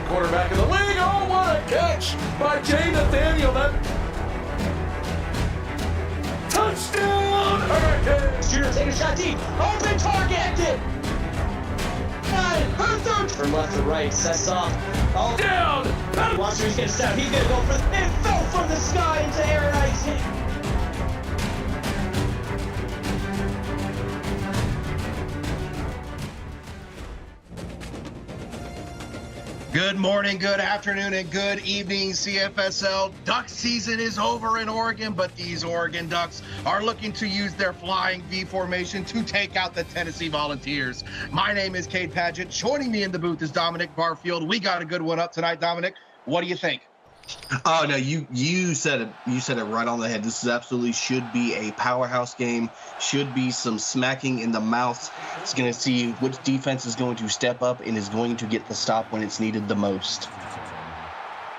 Quarterback of the league. Oh, what a catch by Jay Nathaniel. That touchdown, Hurricanes. Shooter taking a shot deep. Open target. From left to right, sets off. Oh, Down. watch where he's gonna step. He's gonna go for it. Fell from the sky into air ice. Good morning, good afternoon, and good evening, CFSL. Duck season is over in Oregon, but these Oregon Ducks are looking to use their flying V formation to take out the Tennessee Volunteers. My name is Cade Padgett. Joining me in the booth is Dominic Barfield. We got a good one up tonight, Dominic. What do you think? Oh no, you said it. You said it right on the head. This is absolutely should be a powerhouse game. Should be some smacking in the mouth. It's going to see which defense is going to step up and is going to get the stop when it's needed the most.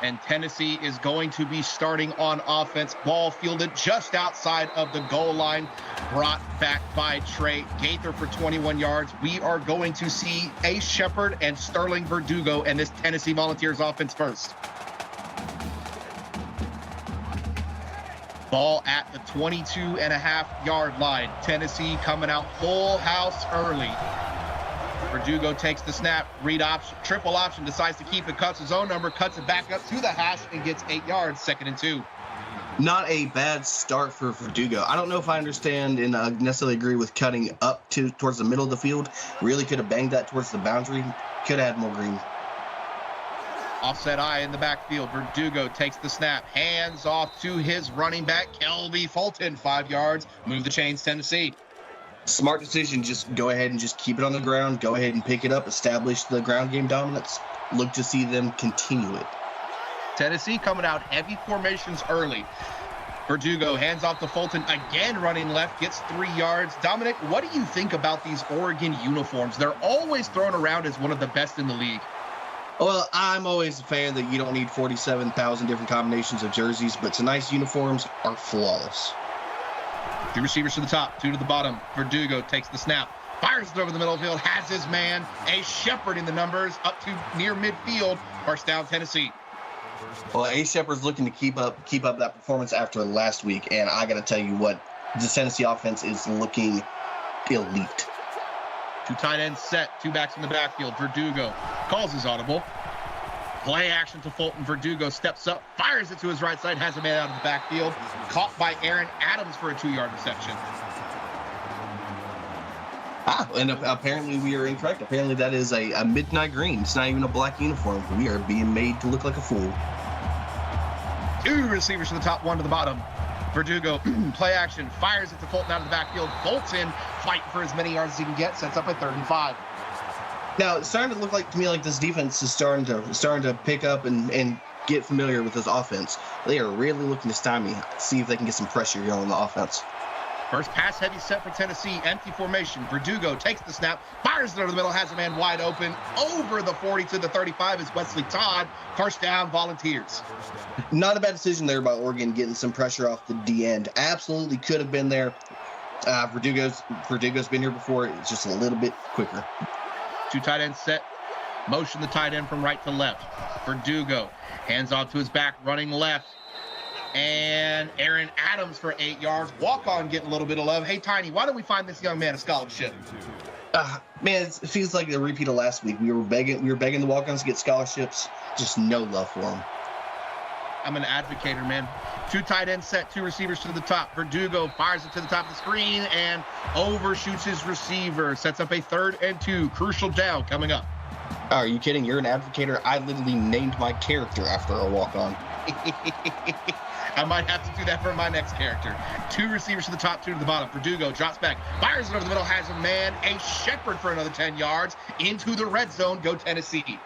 And Tennessee is going to be starting on offense. Ball fielded just outside of the goal line, brought back by Trey Gaither for 21 yards. We are going to see Ace Shepard and Sterling Verdugo and this Tennessee Volunteers offense first. Ball at the 22.5-yard line. Tennessee coming out full house early. Verdugo takes the snap, read option, triple option, decides to keep it, cuts his own number, cuts it back up to the hash, and gets 8 yards, 2nd and 2. Not a bad start for Verdugo. I don't know if I understand and necessarily agree with cutting up towards the middle of the field. Really could have banged that towards the boundary. Could have had more green. Offset eye in the backfield. Verdugo takes the snap, hands off to his running back, Kelby Fulton, 5 yards. Move the chains, Tennessee. Smart decision. Just go ahead and just keep it on the ground. Go ahead and pick it up. Establish the ground game dominance. Look to see them continue it. Tennessee coming out heavy formations early. Verdugo hands off to Fulton, again running left, gets 3 yards. Dominic, what do you think about these Oregon uniforms? They're always thrown around as one of the best in the league. Well, I'm always a fan that you don't need 47,000 different combinations of jerseys, but tonight's uniforms are flawless. 2 receivers to the top, 2 to the bottom. Verdugo takes the snap, fires it over the middle of the field, has his man, Ace Shepard in the numbers, up to near midfield, first down Tennessee. Well, A. Shepard's looking to keep up that performance after last week, and I got to tell you what, the Tennessee offense is looking elite. 2 tight ends set, 2 backs in the backfield. Verdugo calls his audible. Play action to Fulton. Verdugo steps up, fires it to his right side, has a man out of the backfield. Caught by Aaron Adams for a 2-yard reception. And apparently we are incorrect. Apparently that is a midnight green. It's not even a black uniform. We are being made to look like a fool. 2 receivers to the top, 1 to the bottom. Verdugo, play action, fires it to Fulton out of the backfield. Fulton, fighting for as many yards as he can get, sets up a 3rd and 5. Now, it's starting to look like to me like this defense is starting to pick up and get familiar with this offense. They are really looking to stymie, see if they can get some pressure here on the offense. First pass heavy set for Tennessee, empty formation. Verdugo takes the snap, fires it over the middle, has a man wide open. Over the 40 to the 35 is Wesley Todd. First down, Volunteers. Not a bad decision there by Oregon, getting some pressure off the D end. Absolutely could have been there. Verdugo's been here before. It's just a little bit quicker. 2 tight ends set. Motion the tight end from right to left. Verdugo hands off to his back, running left. And Aaron Adams for 8 yards. Walk-on getting a little bit of love. Hey, Tiny, why don't we find this young man a scholarship? Man, it feels like the repeat of last week. We were begging the walk-ons to get scholarships. Just no love for them. I'm an advocator, man. 2 tight ends set, 2 receivers to the top. Verdugo fires it to the top of the screen and overshoots his receiver. Sets up a 3rd and 2. Crucial down coming up. Are you kidding? You're an advocator. I literally named my character after a walk-on. I might have to do that for my next character. 2 receivers to the top, 2 to the bottom. Verdugo drops back, fires it over the middle, has a man. A Shepherd for another 10 yards into the red zone. Go Tennessee.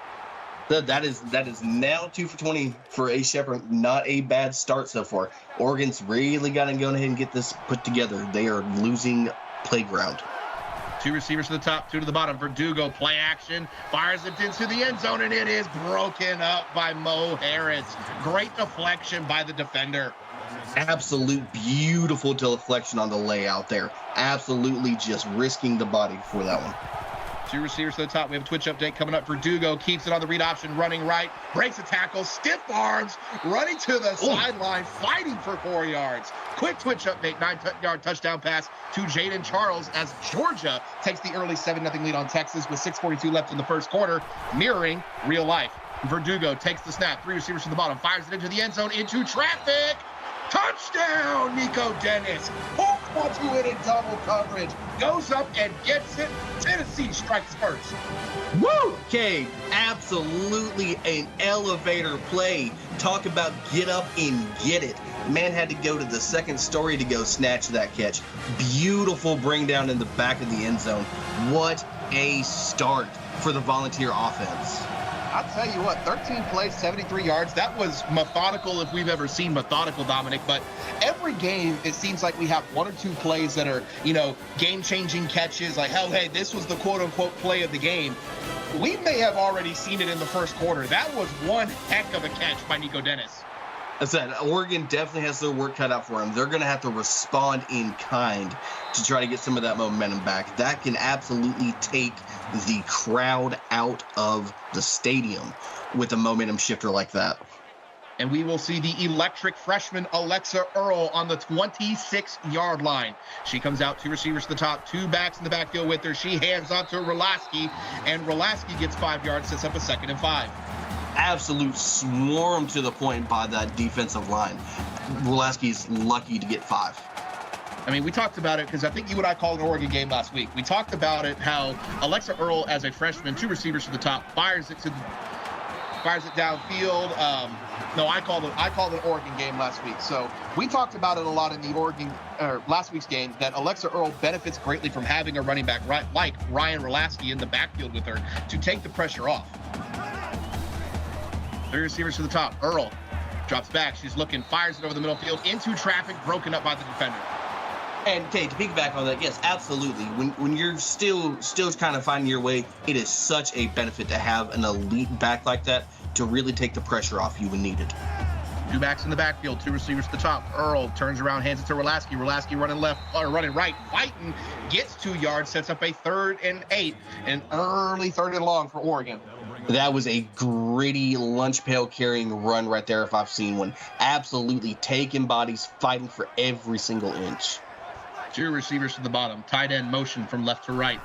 That is now 2 for 20 for A. Shepherd. Not a bad start so far. Oregon's really got to go ahead and get this put together. They are losing playground. 2 receivers to the top, 2 to the bottom. Verdugo, play action, fires it into the end zone, and it is broken up by Mo Harris. Great deflection by the defender. Absolute beautiful deflection on the layout there. Absolutely just risking the body for that one. 2 receivers to the top. We have a twitch update coming up. Verdugo keeps it on the read option, running right, breaks a tackle, stiff arms, running to the sideline, fighting for 4 yards. Quick twitch update, 9-yard touchdown pass to Jaden Charles as Georgia takes the early 7-0 lead on Texas with 6:42 left in the first quarter, mirroring real life. Verdugo takes the snap, 3 receivers to the bottom, fires it into the end zone, into traffic. Touchdown, Nico Dennis. Holds onto it in double coverage. Goes up and gets it. Tennessee strikes first. Woo! Okay, absolutely an elevator play. Talk about get up and get it. Man had to go to the 2nd story to go snatch that catch. Beautiful bring down in the back of the end zone. What a start for the Volunteer offense. I'll tell you what, 13 plays, 73 yards. That was methodical if we've ever seen methodical, Dominic. But every game, it seems like we have 1 or 2 plays that are, game-changing catches. Like, hell, hey, this was the quote-unquote play of the game. We may have already seen it in the first quarter. That was one heck of a catch by Nico Dennis. I said, Oregon definitely has their work cut out for them. They're going to have to respond in kind to try to get some of that momentum back. That can absolutely take the crowd out of the stadium with a momentum shifter like that. And we will see the electric freshman Alexa Earl on the 26-yard line. She comes out, 2 receivers to the top, 2 backs in the backfield with her. She hands off to Rolaski, and Rolaski gets 5 yards, sets up a 2nd and 5. Absolute swarm to the point by that defensive line. Rolaski's lucky to get 5. I mean, we talked about it because I think you and I called an Oregon game last week. We talked about it, how Alexa Earl, as a freshman, 2 receivers to the top, fires it downfield. I called an Oregon game last week. So we talked about it a lot in the last week's game, that Alexa Earl benefits greatly from having a running back like Ryan Rolaski in the backfield with her to take the pressure off. 3 receivers to the top. Earl drops back. She's looking, fires it over the middle field into traffic, broken up by the defender. And Kate, to piggyback on that, yes, absolutely. When you're still kind of finding your way, it is such a benefit to have an elite back like that to really take the pressure off you when needed. 2 backs in the backfield, 2 receivers to the top. Earl turns around, hands it to Rolaski. Rolaski running right, fighting, gets 2 yards, sets up a 3rd and 8, an early 3rd and long for Oregon. That was a gritty lunch pail carrying run right there if I've seen one. Absolutely taking bodies, fighting for every single inch. 2 receivers to the bottom. Tight end motion from left to right.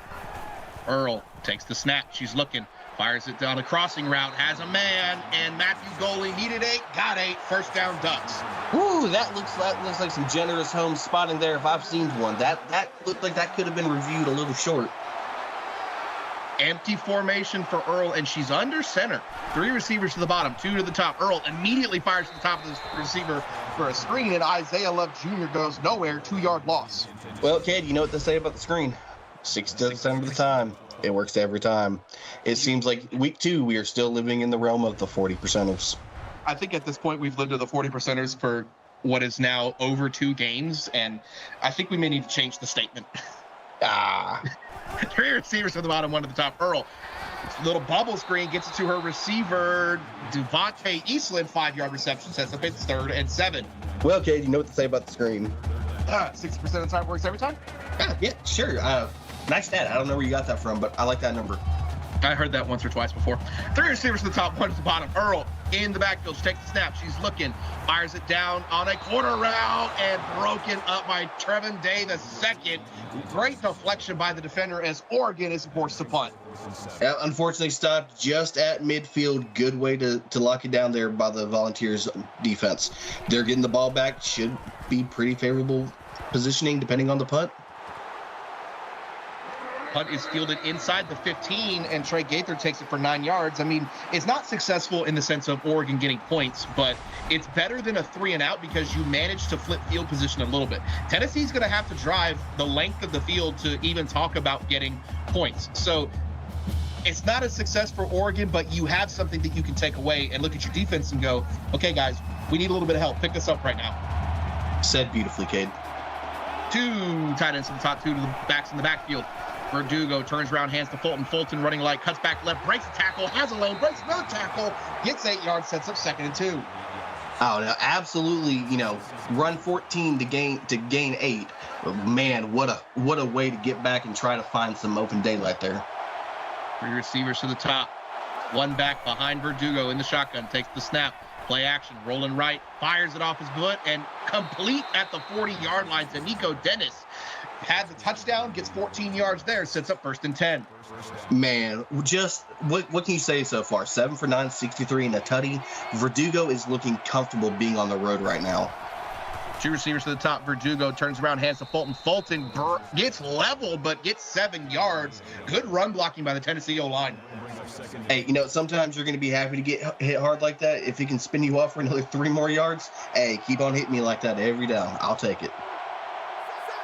Earl takes the snap. She's looking. Fires it down a crossing route. Has a man. And Matthew Goley needed 8. Got 8. First down, Ducks. Ooh, that looks like some generous home spotting there if I've seen one. That looked like that could have been reviewed a little short. Empty formation for Earl, and she's under center. 3 receivers to the bottom, 2 to the top. Earl immediately fires to the top of the receiver for a screen, and Isaiah Love Jr. goes nowhere. 2-yard loss. Well, Cade, you know what they say about the screen. 60% of the time, it works every time. It seems like week 2, we are still living in the realm of the 40%ers. I think at this point we've lived to the 40%ers for what is now over 2 games, and I think we may need to change the statement. 3 receivers to the bottom, 1 to the top. Earl, little bubble screen, gets it to her receiver, Devontae Eastland, 5-yard reception, sets up its 3rd and 7. Well, Cade, you know what to say about the screen. 60% of the time works every time? Yeah, sure. Nice stat. I don't know where you got that from, but I like that number. I heard that once or twice before. 3 receivers to the top, 1 to the bottom. Earl in the backfield. She takes the snap. She's looking. Fires it down on a corner route and broken up by Trevin Day II. Great deflection by the defender as Oregon is forced to punt. Unfortunately, stopped just at midfield. Good way to lock it down there by the Volunteers defense. They're getting the ball back. Should be pretty favorable positioning depending on the punt. Punt is fielded inside the 15, and Trey Gaither takes it for 9 yards. I mean, it's not successful in the sense of Oregon getting points, but it's better than a 3-and-out because you manage to flip field position a little bit. Tennessee's going to have to drive the length of the field to even talk about getting points. So it's not a success for Oregon, but you have something that you can take away and look at your defense and go, okay, guys, we need a little bit of help. Pick this up right now. Said beautifully, Cade. 2 tight ends to the top, 2 to the backs in the backfield. Verdugo turns around, hands to Fulton. Fulton running light, cuts back left, breaks a tackle, has a lane, breaks another tackle, gets 8 yards, sets up 2nd and 2. Oh, no, absolutely. Run 14 to gain 8. Man, what a way to get back and try to find some open daylight there. 3 receivers to the top, 1 back behind Verdugo in the shotgun, takes the snap, play action, rolling right, fires it off his foot, and complete at the 40-yard line to Nico Dennis. Had the touchdown, gets 14 yards there, sets up 1st and 10. Man, just what can you say so far? 7 for 9, 63 and a tutty. Verdugo is looking comfortable being on the road right now. 2 receivers to the top. Verdugo turns around, hands to Fulton. Fulton gets level, but gets 7 yards. Good run blocking by the Tennessee O-line. Hey, sometimes you're going to be happy to get hit hard like that. If it can spin you off for another 3 more yards, hey, keep on hitting me like that every down. I'll take it.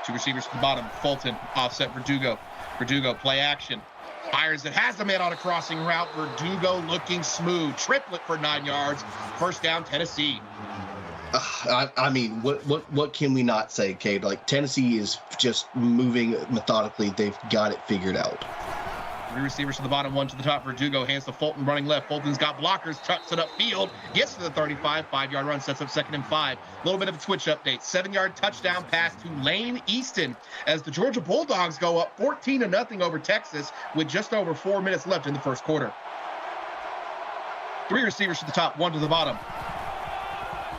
2 receivers to the bottom. Fulton offset Verdugo. Verdugo play action. Fires it. Has the man on a crossing route. Verdugo looking smooth. Triplet for 9 yards. 1st down, Tennessee. I mean, what can we not say, Cade? Like, Tennessee is just moving methodically. They've got it figured out. 3 receivers to the bottom, 1 to the top. Verdugo hands to Fulton running left. Fulton's got blockers, tucks it upfield, gets to the 35, 5-yard run, sets up 2nd and 5. A little bit of a twitch update. 7-yard touchdown pass to Lane Easton as the Georgia Bulldogs go up 14-0 over Texas with just over 4 minutes left in the 1st quarter. 3 receivers to the top, 1 to the bottom.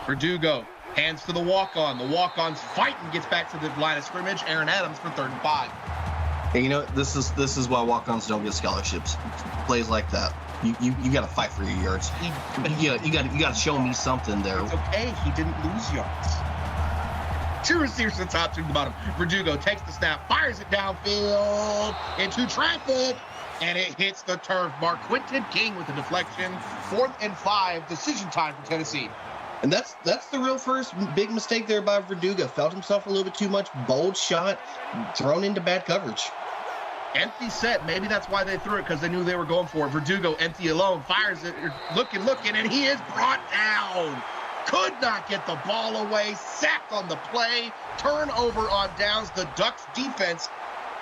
Verdugo hands to the walk-on. The walk-on's fighting, gets back to the line of scrimmage. Aaron Adams for 3rd and 5. Hey, this is why walk-ons don't get scholarships. Plays like that. You got to fight for your yards. You got to show me something there. It's okay. He didn't lose yards. 2 receivers to the top, 2 to the bottom. Verdugo takes the snap, fires it downfield into traffic, and it hits the turf. Marquinton King with the deflection. 4th and 5. Decision time for Tennessee. And that's the real first big mistake there by Verdugo. Felt himself a little bit too much. Bold shot, thrown into bad coverage. Empty set. Maybe that's why they threw it, because they knew they were going for it. Verdugo empty alone, fires it, looking, and he is brought down. Could not get the ball away. Sacked on the play. Turnover on downs. The Ducks defense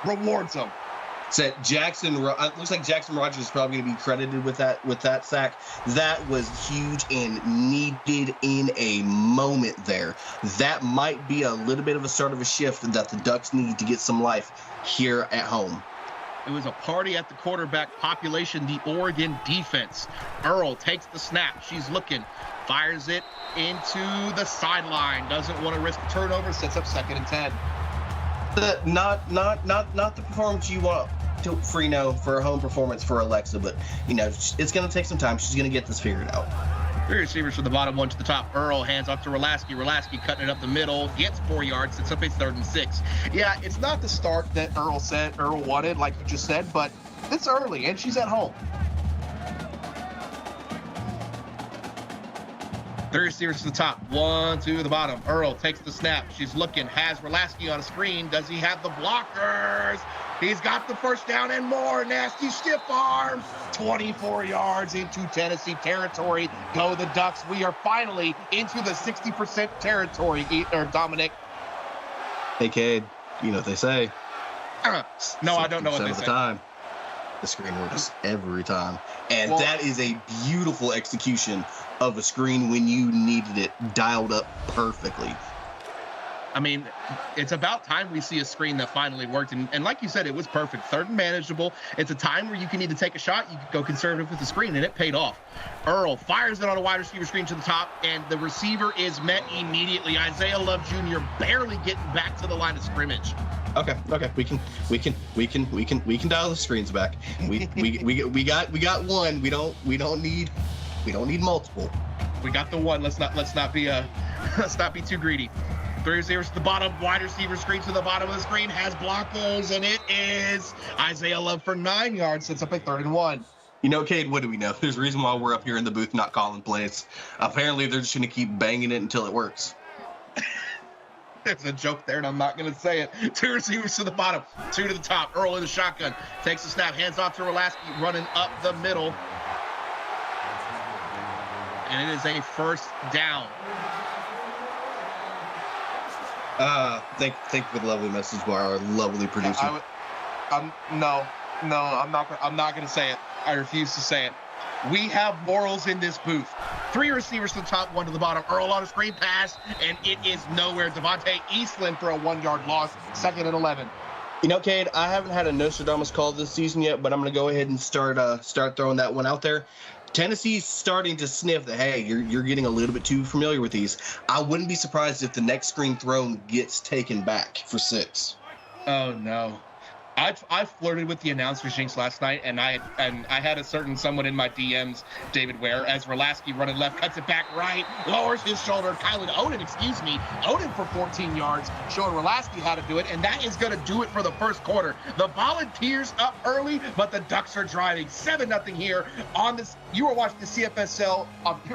rewards them. Looks like Jackson Rogers is probably going to be credited with that sack. That was huge and needed in a moment there. That might be a little bit of a start of a shift that the Ducks need to get some life here at home. It was a party at the quarterback population, the Oregon defense. Earl takes the snap. She's looking, fires it into the sideline. Doesn't want to risk a turnover, sets up 2nd and 10. Not the performance you want for a home performance for Alexa, but it's going to take some time. She's going to get this figured out. 3 receivers from the bottom, 1 to the top. Earl hands off to Rolaski. Rolaski cutting it up the middle, gets 4 yards. It's up a 3rd and 6. Yeah, it's not the start that Earl wanted, like you just said, but it's early and she's at home. 3 receivers to the top, 1 to the bottom. Earl takes the snap. She's looking, has Rolaski on a screen. Does he have the blockers? He's got the first down and more. Nasty stiff arm. 24 yards into Tennessee territory. Go the Ducks. We are finally into the 60% territory, Dominic. Hey, Cade, you know what they say. No, I don't know what they say. The screen works every time. And that is a beautiful execution of a screen when you needed it dialed up perfectly. I mean, it's about time we see a screen that finally worked. And like you said, it was perfect. 3rd and manageable. It's a time where you can either take a shot, you could go conservative with the screen, and it paid off. Earl fires it on a wide receiver screen to the top, and the receiver is met immediately. Isaiah Love Jr. barely getting back to the line of scrimmage. Okay. We can dial the screens back. We got one. We don't need multiple. We got the one. Let's not be too greedy. 3 receivers to the bottom, wide receiver screen to the bottom of the screen, has blockers, and it is Isaiah Love for 9 yards, sets up a 3rd and 1. Cade, what do we know? There's a reason why we're up here in the booth not calling plays. Apparently, they're just going to keep banging it until it works. There's a joke there, and I'm not going to say it. 2 receivers to the bottom, 2 to the top. Earl in the shotgun, takes the snap, hands off to Rolaski, running up the middle. And it is a 1st down. Thank you for the lovely message by our lovely producer. No, I'm not going to say it. I refuse to say it. We have morals in this booth. 3 receivers to the top, 1 to the bottom. Earl on a screen pass, and it is nowhere. Devontae Eastland for a 1-yard loss, 2nd and 11. Cade, I haven't had a Nostradamus call this season yet, but I'm going to go ahead and start throwing that one out there. Tennessee's starting to sniff that, hey, you're getting a little bit too familiar with these. I wouldn't be surprised if the next screen thrown gets taken back for 6. Oh, no. I flirted with the announcer jinx last night, and I had a certain someone in my DMs, David Ware, as Rolaski running left, cuts it back right, lowers his shoulder. Odin for 14 yards, showing Rolaski how to do it, and that is going to do it for the 1st quarter. The Volunteers up early, but the Ducks are driving 7-0 here on this. You are watching the CFSL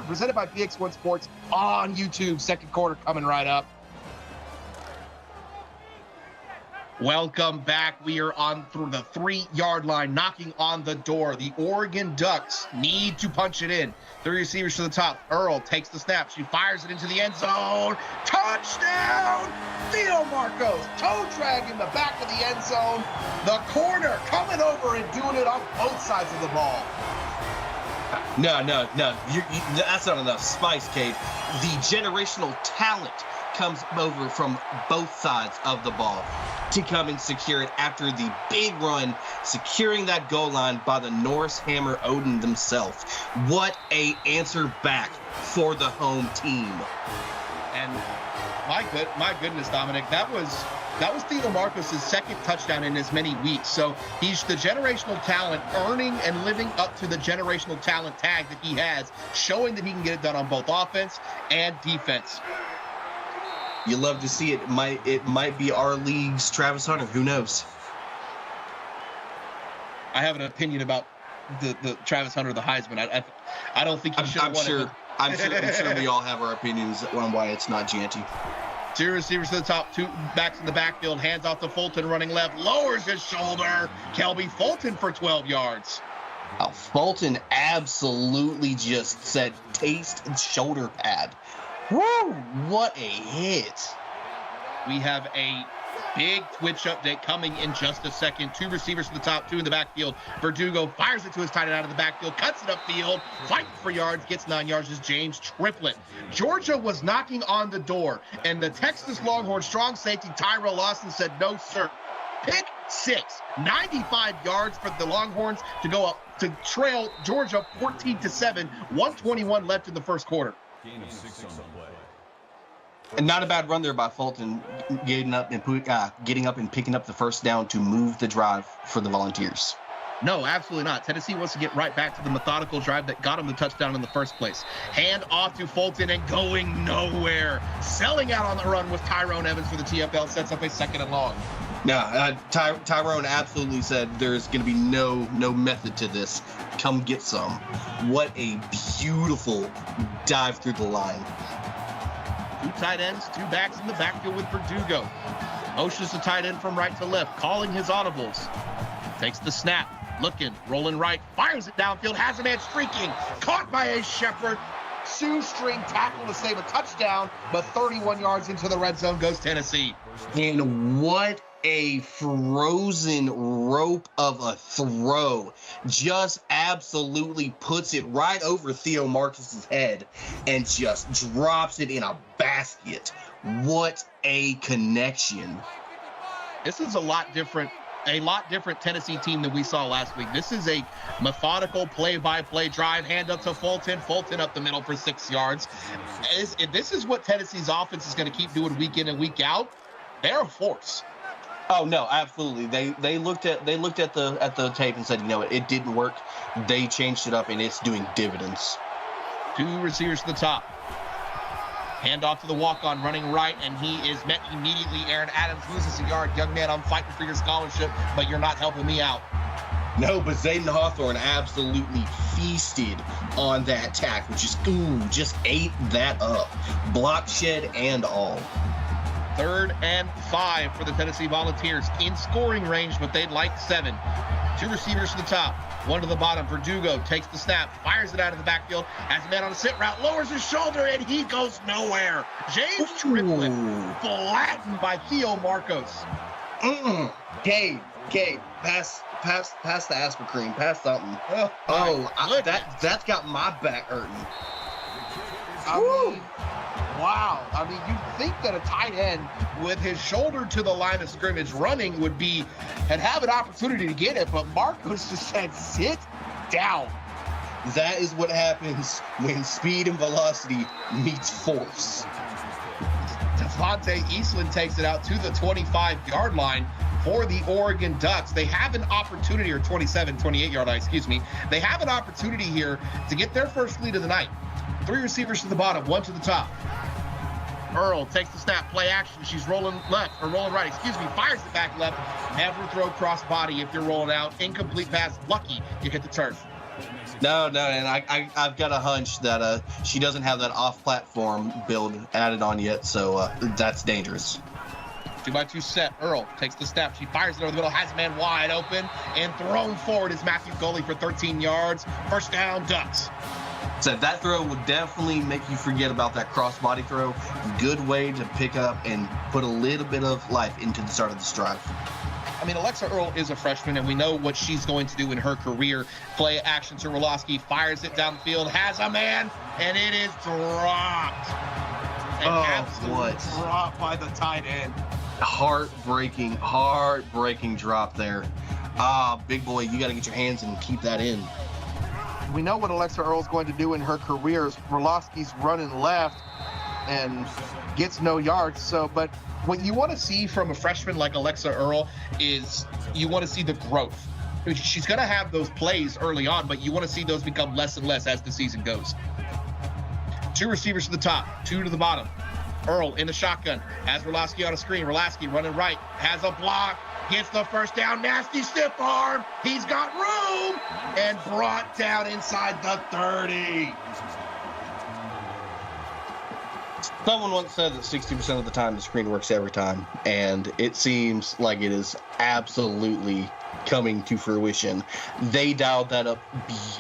presented by PX1 Sports on YouTube. 2nd quarter coming right up. Welcome back. We are on through the 3-yard line, knocking on the door. The Oregon Ducks need to punch it in. 3 receivers to the top. Earl takes the snap. She fires it into the end zone. Touchdown! Theo Marcos, toe drag in the back of the end zone. The corner coming over and doing it on both sides of the ball. No. That's not enough spice, Cade. The generational talent comes over from both sides of the ball to come and secure it after the big run, securing that goal line by the Norris Hammer Odin himself. What a answer back for the home team. And my goodness, Dominic, that was Theo Marcos' 2nd touchdown in as many weeks. So he's the generational talent, earning and living up to the generational talent tag that he has, showing that he can get it done on both offense and defense. You love to see it. It might be our league's Travis Hunter. Who knows? I have an opinion about the Travis Hunter, the Heisman. I don't think he should have won it. I'm sure we all have our opinions on why it's not Janty. 2 receivers to the top, 2 backs in the backfield, hands off to Fulton running left, lowers his shoulder. Kelby Fulton for 12 yards. Fulton absolutely just said taste shoulder pad. Woo! What a hit. We have a big Twitch update coming in just a second. 2 receivers to the top, 2 in the backfield. Verdugo fires it to his tight end out of the backfield, cuts it upfield, fighting for yards, gets 9 yards as James Triplett. Georgia was knocking on the door, and the Texas Longhorn strong safety Tyrell Lawson said, no, sir. Pick 6. 95 yards for the Longhorns to go up to trail Georgia 14-7. 1:21 left in the first quarter. And not a bad run there by Fulton, getting up and picking up the first down to move the drive for the Volunteers. No, absolutely not. Tennessee wants to get right back to the methodical drive that got them the touchdown in the first place. Hand off to Fulton and going nowhere. Selling out on the run with Tyrone Evans for the TFL, sets up a 2nd and long. Yeah, Tyrone absolutely said there's going to be no method to this. Come get some. What a beautiful dive through the line. 2 tight ends, 2 backs in the backfield with Verdugo. Motions the tight end from right to left, calling his audibles. Takes the snap, looking, rolling right, fires it downfield, has a man streaking, caught by a Shepherd. Shoestring tackle to save a touchdown, but 31 yards into the red zone goes Tennessee. And what a frozen rope of a throw. Just absolutely puts it right over Theo Marcus's head and just drops it in a basket. What a connection. This is a lot different Tennessee team than we saw last week. This is a methodical play-by-play drive, hand up to Fulton up the middle for 6 yards. This is what Tennessee's offense is going to keep doing week in and week out. They're a force. Oh no, absolutely. They looked at the tape and said, you know what, it didn't work. They changed it up and it's doing dividends. 2 receivers to the top. Hand off to the walk-on, running right, and he is met immediately. Aaron Adams loses a yard. Young man, I'm fighting for your scholarship, but you're not helping me out. No, but Zayden Hawthorne absolutely feasted on that tackle. Just ate that up. Block shed and all. 3rd and 5 for the Tennessee Volunteers. In scoring range, but they'd like 7. 2 receivers to the top, 1 to the bottom. Verdugo takes the snap, fires it out of the backfield, has a man on a sit route, lowers his shoulder, and he goes nowhere. James Triplett flattened by Theo Marcos. Gabe, pass the Asper cream, pass something. That's got my back hurting. Wow. I mean, you'd think that a tight end With his shoulder to the line of scrimmage running and have an opportunity to get it, but Marcos just said, sit down. That is what happens when speed and velocity meets force. Devontae Eastland takes it out to the 25-yard line for the Oregon Ducks. They have an opportunity, or 28-yard line, excuse me. They have an opportunity here to get their first lead of the night. 3 receivers to the bottom, 1 to the top. Earl takes the snap, play action. She's rolling right, fires it back left. Never throw cross body if you're rolling out. Incomplete pass, lucky you hit the turf. No, and I've got a hunch that she doesn't have that off-platform build added on yet, so that's dangerous. 2-by-2 set. Earl takes the snap. She fires it over the middle, has a man wide open, and thrown forward is Matthew Goley for 13 yards. First down, Ducks. So that throw would definitely make you forget about that cross-body throw. Good way to pick up and put a little bit of life into the start of this drive. I mean, Alexa Earl is a freshman, and we know what she's going to do in her career. Play action to Roloski, fires it downfield, has a man, and it is dropped. Dropped by the tight end. Heartbreaking drop there. Big boy, you got to get your hands and keep that in. we know what Alexa Earl's going to do in her career. Roloski's running left and gets no yards. So, but what you want to see from a freshman like Alexa Earl is you want to see the growth. She's going to have those plays early on, but you want to see those become less and less as the season goes. 2 receivers to the top, 2 to the bottom. Earl in the shotgun, has Roloski on a screen. Roloski running right, has a block, gets the first down, nasty stiff arm. He's got room, and brought down inside the 30. Someone once said that 60% of the time the screen works every time, and it seems like it is absolutely coming to fruition. They dialed that up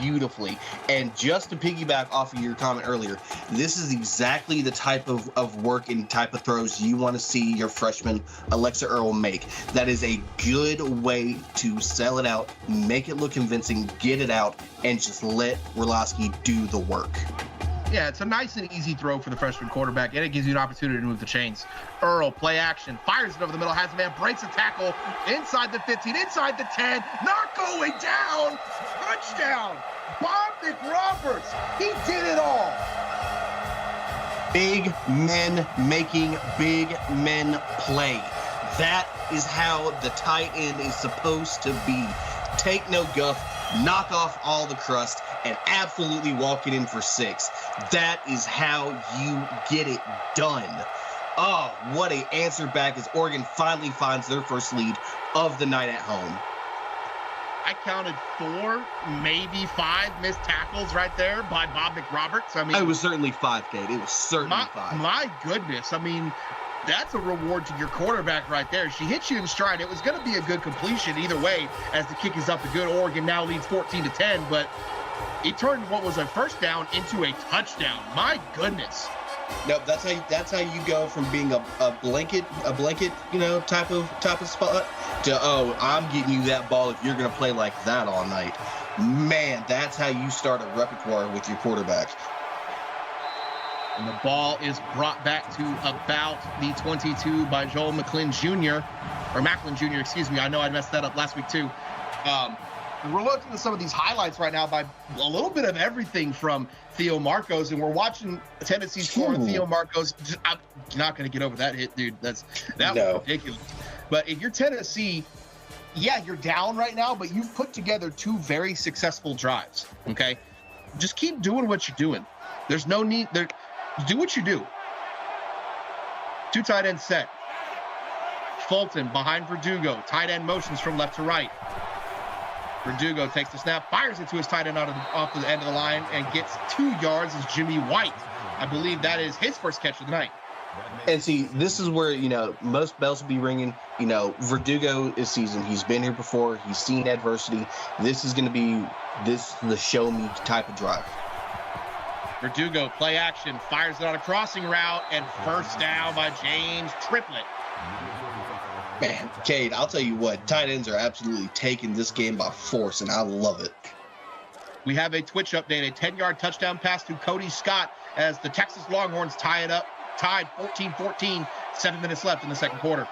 beautifully. And just to piggyback off of your comment earlier, this is exactly the type of work and type of throws you want to see your freshman Alexa Earl make. That is a good way to sell it out, make it look convincing, get it out, and just let Roloski do the work. Yeah, it's a nice and easy throw for the freshman quarterback, and it gives you an opportunity to move the chains. Earl, play action, fires it over the middle, has a man, breaks a tackle, inside the 15, inside the 10, not going down, touchdown, Bob McRoberts, he did it all. Big men making big men play. That is how the tight end is supposed to be. Take no guff, knock off all the crust, and absolutely walk it in for 6. That is how you get it done. Oh, what a answer back as Oregon finally finds their first lead of the night at home. I counted 4, maybe 5 missed tackles right there by Bob McRoberts. I mean, it was certainly 5, Kate. It was certainly 5. My goodness. I mean, that's a reward to your quarterback right there. She hit you in stride. It was going to be a good completion either way as the kick is up to good. Oregon now leads 14-10, but it turned what was a first down into a touchdown. My goodness. No, that's how you go from being a blanket, type of spot to, oh, I'm getting you that ball if you're going to play like that all night. Man, that's how you start a repertoire with your quarterback. And the ball is brought back to about the 22 by Joel Macklin Jr. Or Macklin Jr., excuse me. I know I messed that up last week too. We're looking at some of these highlights right now by a little bit of everything from Theo Marcos, and we're watching Tennessee score. Theo Marcos, I'm not going to get over that hit, dude. That was ridiculous. But if you're Tennessee, yeah, you're down right now, but you've put together 2 very successful drives, okay? Just keep doing what you're doing. There's no need there. Do what you do. 2 tight end set. Fulton behind Verdugo. Tight end motions from left to right. Verdugo takes the snap, fires it to his tight end off the end of the line, and gets 2 yards as Jimmy White. I believe that is his first catch of the night. And see, this is where, most bells will be ringing. Verdugo is seasoned. He's been here before. He's seen adversity. This is going to be the show me type of drive. Verdugo, play action, fires it on a crossing route, and first down by James Triplett. Man, Cade, I'll tell you what, tight ends are absolutely taking this game by force, and I love it. We have a Twitch update, a 10-yard touchdown pass to Cody Scott as the Texas Longhorns tie it up, tied 14-14, 7 minutes left in the second quarter.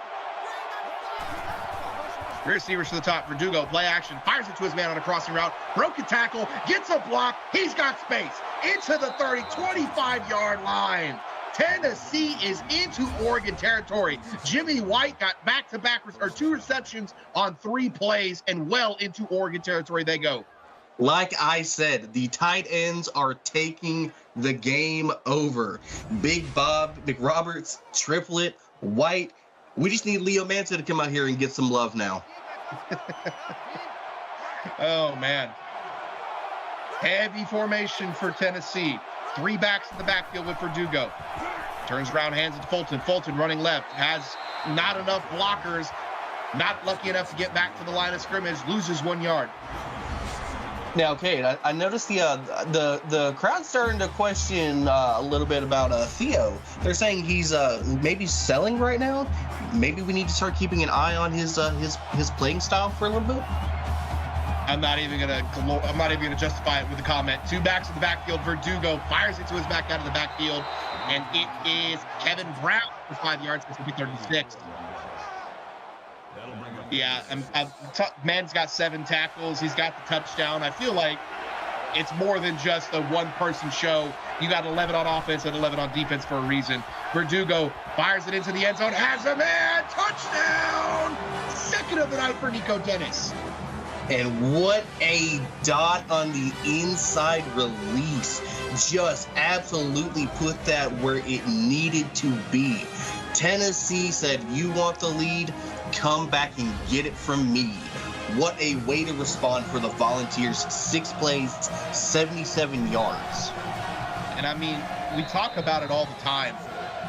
Receivers to the top, Verdugo, play action, fires it to his man on a crossing route, broken tackle, gets a block, he's got space, into the 30, 25-yard line. Tennessee is into Oregon territory. Jimmy White got back-to-back or 2 receptions on 3 plays, and well into Oregon territory they go. Like I said, the tight ends are taking the game over. Big Bob, McRoberts, Triplett, White. We just need Leo Manson to come out here and get some love now. Oh, man. Heavy formation for Tennessee. 3 backs in the backfield with Verdugo. Turns around, hands it to Fulton. Fulton running left. Has not enough blockers. Not lucky enough to get back to the line of scrimmage. Loses 1 yard. Now, Kate, I noticed the crowd starting to question a little bit about Theo. They're saying he's maybe selling right now. Maybe we need to start keeping an eye on his playing style for a little bit. I'm not even gonna justify it with a comment. 2 backs in the backfield. Verdugo fires it to his back out of the backfield, and it is Kevin Brown for 5 yards. It's gonna be 36. Yeah, man's got 7 tackles. He's got the touchdown. I feel like it's more than just a one-person show. You got 11 on offense and 11 on defense for a reason. Verdugo fires it into the end zone. Has a man. Touchdown. Second of the night for Nico Dennis. And what a dot on the inside release. Just absolutely put that where it needed to be. Tennessee said, you want the lead? Come back and get it from me. What a way to respond for the Volunteers. 6 plays, 77 yards. And I mean, we talk about it all the time.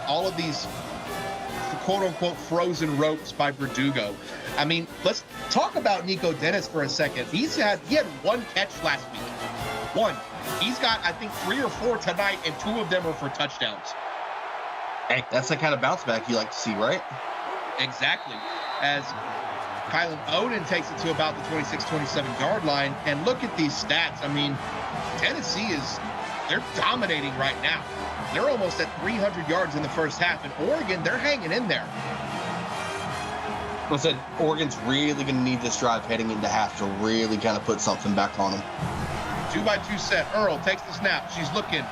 All of these quote-unquote frozen ropes by Verdugo. I mean, let's talk about Nico Dennis for a second. He had 1 catch last week. 1. He's got, I think, 3 or 4 tonight, and 2 of them are for touchdowns. Hey, that's the kind of bounce back you like to see, right? Exactly. As Kylan Oden takes it to about the 26, 27-yard line. And look at these stats. I mean, Tennessee is they're dominating right now. They're almost at 300 yards in the first half. And Oregon, they're hanging in there. I said Oregon's really going to need this drive heading into half to really kind of put something back on them. 2-by-2 set. Earl takes the snap. She's looking.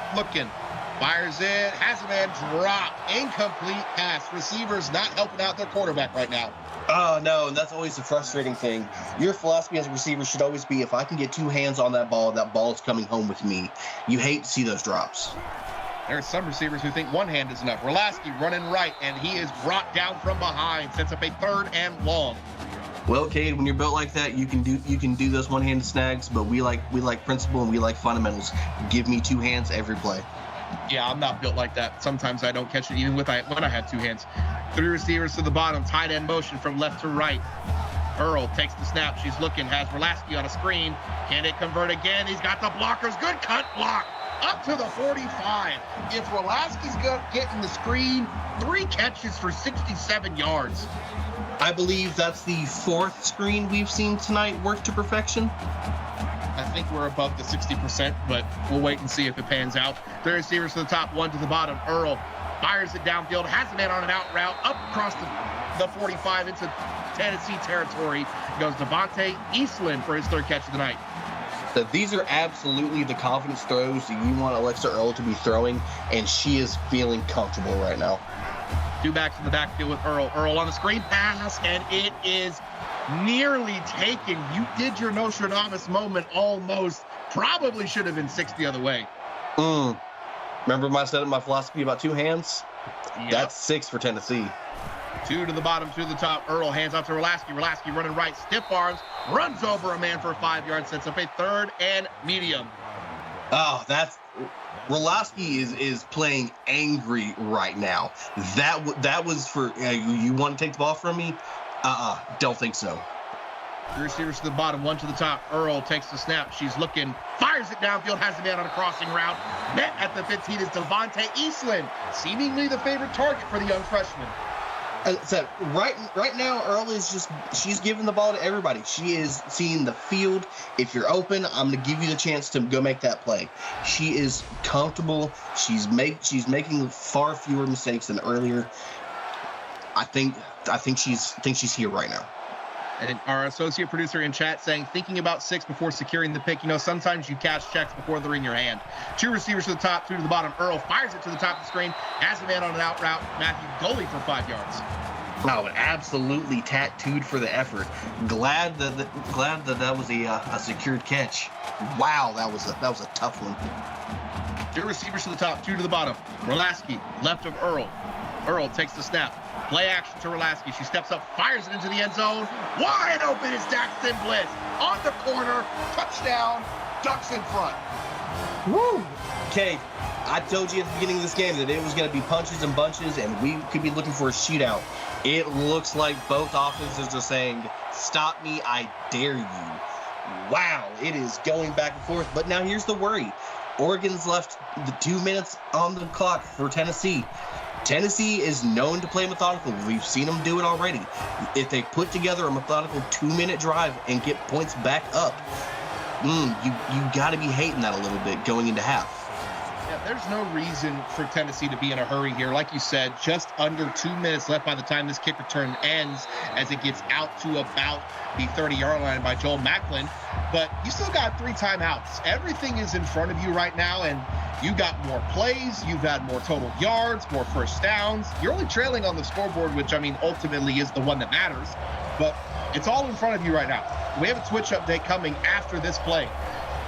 Fires in. Has a man drop. Incomplete pass. Receivers not helping out their quarterback right now. Oh, no, and that's always the frustrating thing. Your philosophy as a receiver should always be, if I can get 2 hands on that ball is coming home with me. You hate to see those drops. There are some receivers who think one hand is enough. Rolaski running right, and he is brought down from behind. Sets up a 3rd and long. Well, Cade, when you're built like that, you can do those one-handed snags, but we like principle and we like fundamentals. Give me 2 hands every play. Yeah, I'm not built like that. Sometimes I don't catch it even when I had 2 hands. 3 receivers to the bottom, tight end motion from left to right. Earl takes the snap. She's looking, has Rolaski on a screen. Can it convert again? He's got the blockers. Good cut block. Up to the 45. If Rolaski's getting the screen, 3 catches for 67 yards. I believe that's the 4th screen we've seen tonight work to perfection. I think we're above the 60%, but we'll wait and see if it pans out. 3 receivers to the top, 1 to the bottom. Earl fires it downfield, has a man on an out route, up across the 45 into Tennessee territory. Goes Devontae Eastland for his 3rd catch of the night. So these are absolutely the confidence throws that you want Alexa Earl to be throwing, and she is feeling comfortable right now. 2 backs in the backfield with Earl. Earl on the screen pass, and it is nearly taken. You did your Nostradamus moment almost. Probably should have been 6 the other way. Remember my philosophy about 2 hands? Yep. That's 6 for Tennessee. 2 to the bottom, 2 to the top. Earl hands off to Rolaski. Rolaski running right, stiff arms, runs over a man for 5 yards, sets up a 3rd and medium. Oh, Rolaski is playing angry right now. That was for you want to take the ball from me? Don't think so. 3 receivers to the bottom, 1 to the top. Earl takes the snap. She's looking, fires it downfield, has the man on a crossing route. Met at the 15 is Devontae Eastland, seemingly the favorite target for the young freshman. So right now, Earl is she's giving the ball to everybody. She is seeing the field. If you're open, I'm going to give you the chance to go make that play. She is comfortable. She's making far fewer mistakes than earlier. I think she's here right now. And our associate producer in chat saying, thinking about 6 before securing the pick. Sometimes you cash checks before they're in your hand. 2 receivers to the top, 2 to the bottom. Earl fires it to the top of the screen. Has a man on an out route. Matthew Gully for 5 yards. Oh, absolutely tattooed for the effort. Glad that was a secured catch. Wow, that was a tough one. 2 receivers to the top, 2 to the bottom. Rolaski, left of Earl. Earl takes the snap. Play action to Rolaski. She steps up, fires it into the end zone. Wide open is Daxton Bliss. On the corner, touchdown, Ducks in front. Woo! Okay, I told you at the beginning of this game that it was going to be punches and bunches, and we could be looking for a shootout. It looks like both offenses are saying, stop me, I dare you. Wow, it is going back and forth. But now here's the worry. Oregon's left the 2 minutes on the clock for Tennessee. Tennessee is known to play methodical. We've seen them do it already. If they put together a methodical 2-minute drive and get points back up, you got to be hating that a little bit going into half. Yeah, there's no reason for Tennessee to be in a hurry here. Like you said, just under 2 minutes left by the time this kick return ends as it gets out to about the 30-yard line by Joel Macklin. But you still got 3 timeouts. Everything is in front of you right now, and you got more plays. You've had more total yards, more first downs. You're only trailing on the scoreboard, which, ultimately is the one that matters. But it's all in front of you right now. We have a Twitch update coming after this play.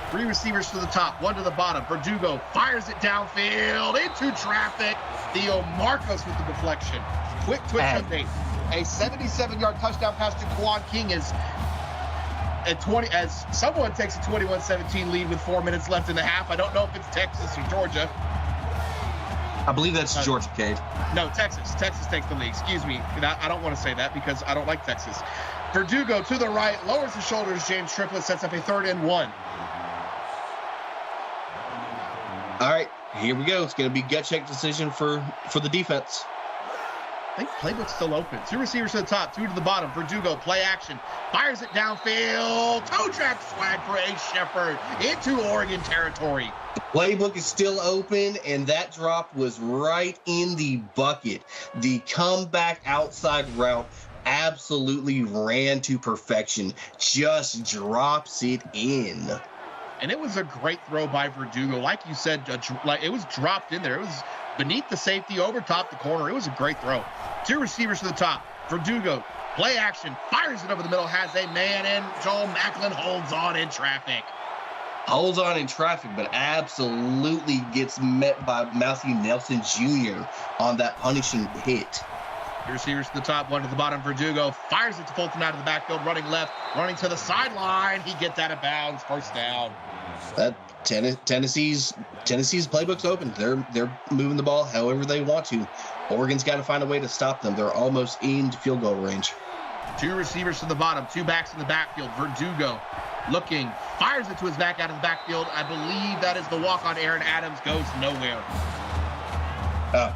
3 receivers to the top, 1 to the bottom. Verdugo fires it downfield into traffic. Theo Marcos with the deflection. Quick Twitch update. A 77-yard touchdown pass to Quan King is as someone takes a 21-17 lead with 4 minutes left in the half. I don't know if it's Texas or Georgia. I believe that's Georgia, Cade. No, Texas. Texas takes the lead. Excuse me. I don't want to say that because I don't like Texas. Verdugo to the right, lowers his shoulders. James Triplett sets up a 3rd and 1. All right, here we go. It's going to be gut check decision for the defense. I think playbook's still open. 2 receivers to the top, 2 to the bottom. Verdugo, play action. Fires it downfield. Toe track swag for Ace Shepard into Oregon territory. Playbook is still open, and that drop was right in the bucket. The comeback outside route absolutely ran to perfection. Just drops it in. And it was a great throw by Verdugo. Like you said, like it was dropped in there. It was beneath the safety, over top the corner. It was a great throw. 2 receivers to the top. Verdugo, play action, fires it over the middle, has a man, and Joel Macklin holds on in traffic. Holds on in traffic, but absolutely gets met by Matthew Nelson Jr. on that punishing hit. 2 receivers to the top, 1 to the bottom. Verdugo fires it to Fulton out of the backfield, running left, running to the sideline. He gets out of bounds, first down. That Tennessee's playbook's open. They're moving the ball however they want to. Oregon's got to find a way to stop them. They're almost in field goal range. 2 receivers to the bottom, 2 backs in the backfield. Verdugo looking, fires it to his back out of the backfield. I believe that is the walk on Aaron Adams, goes nowhere.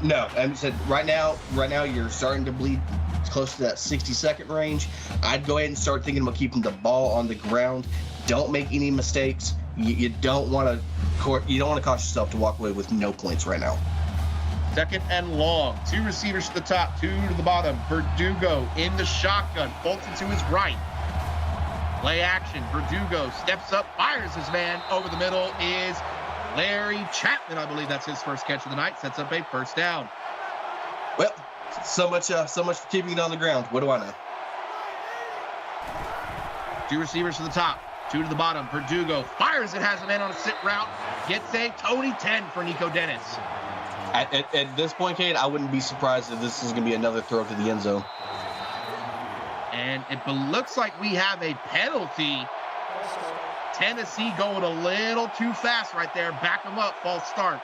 No, I said right now you're starting to bleed close to that 60-second range. I'd go ahead and start thinking about keeping the ball on the ground. Don't make any mistakes. You don't want to cause yourself to walk away with no points right now. 2nd and long. 2 receivers to the top, 2 to the bottom. Verdugo in the shotgun. Fulton to his right. Play action. Verdugo steps up, fires his man. Over the middle is Larry Chapman. I believe that's his first catch of the night. Sets up a first down. Well, so much for keeping it on the ground. What do I know? 2 receivers to the top, 2 to the bottom. Verdugo fires it, has a man on a sit route. Gets a Tony 10 for Nico Dennis. At this point, Kate, I wouldn't be surprised if this is going to be another throw to the end zone. And it looks like we have a penalty. Tennessee going a little too fast right there. Back them up, false start.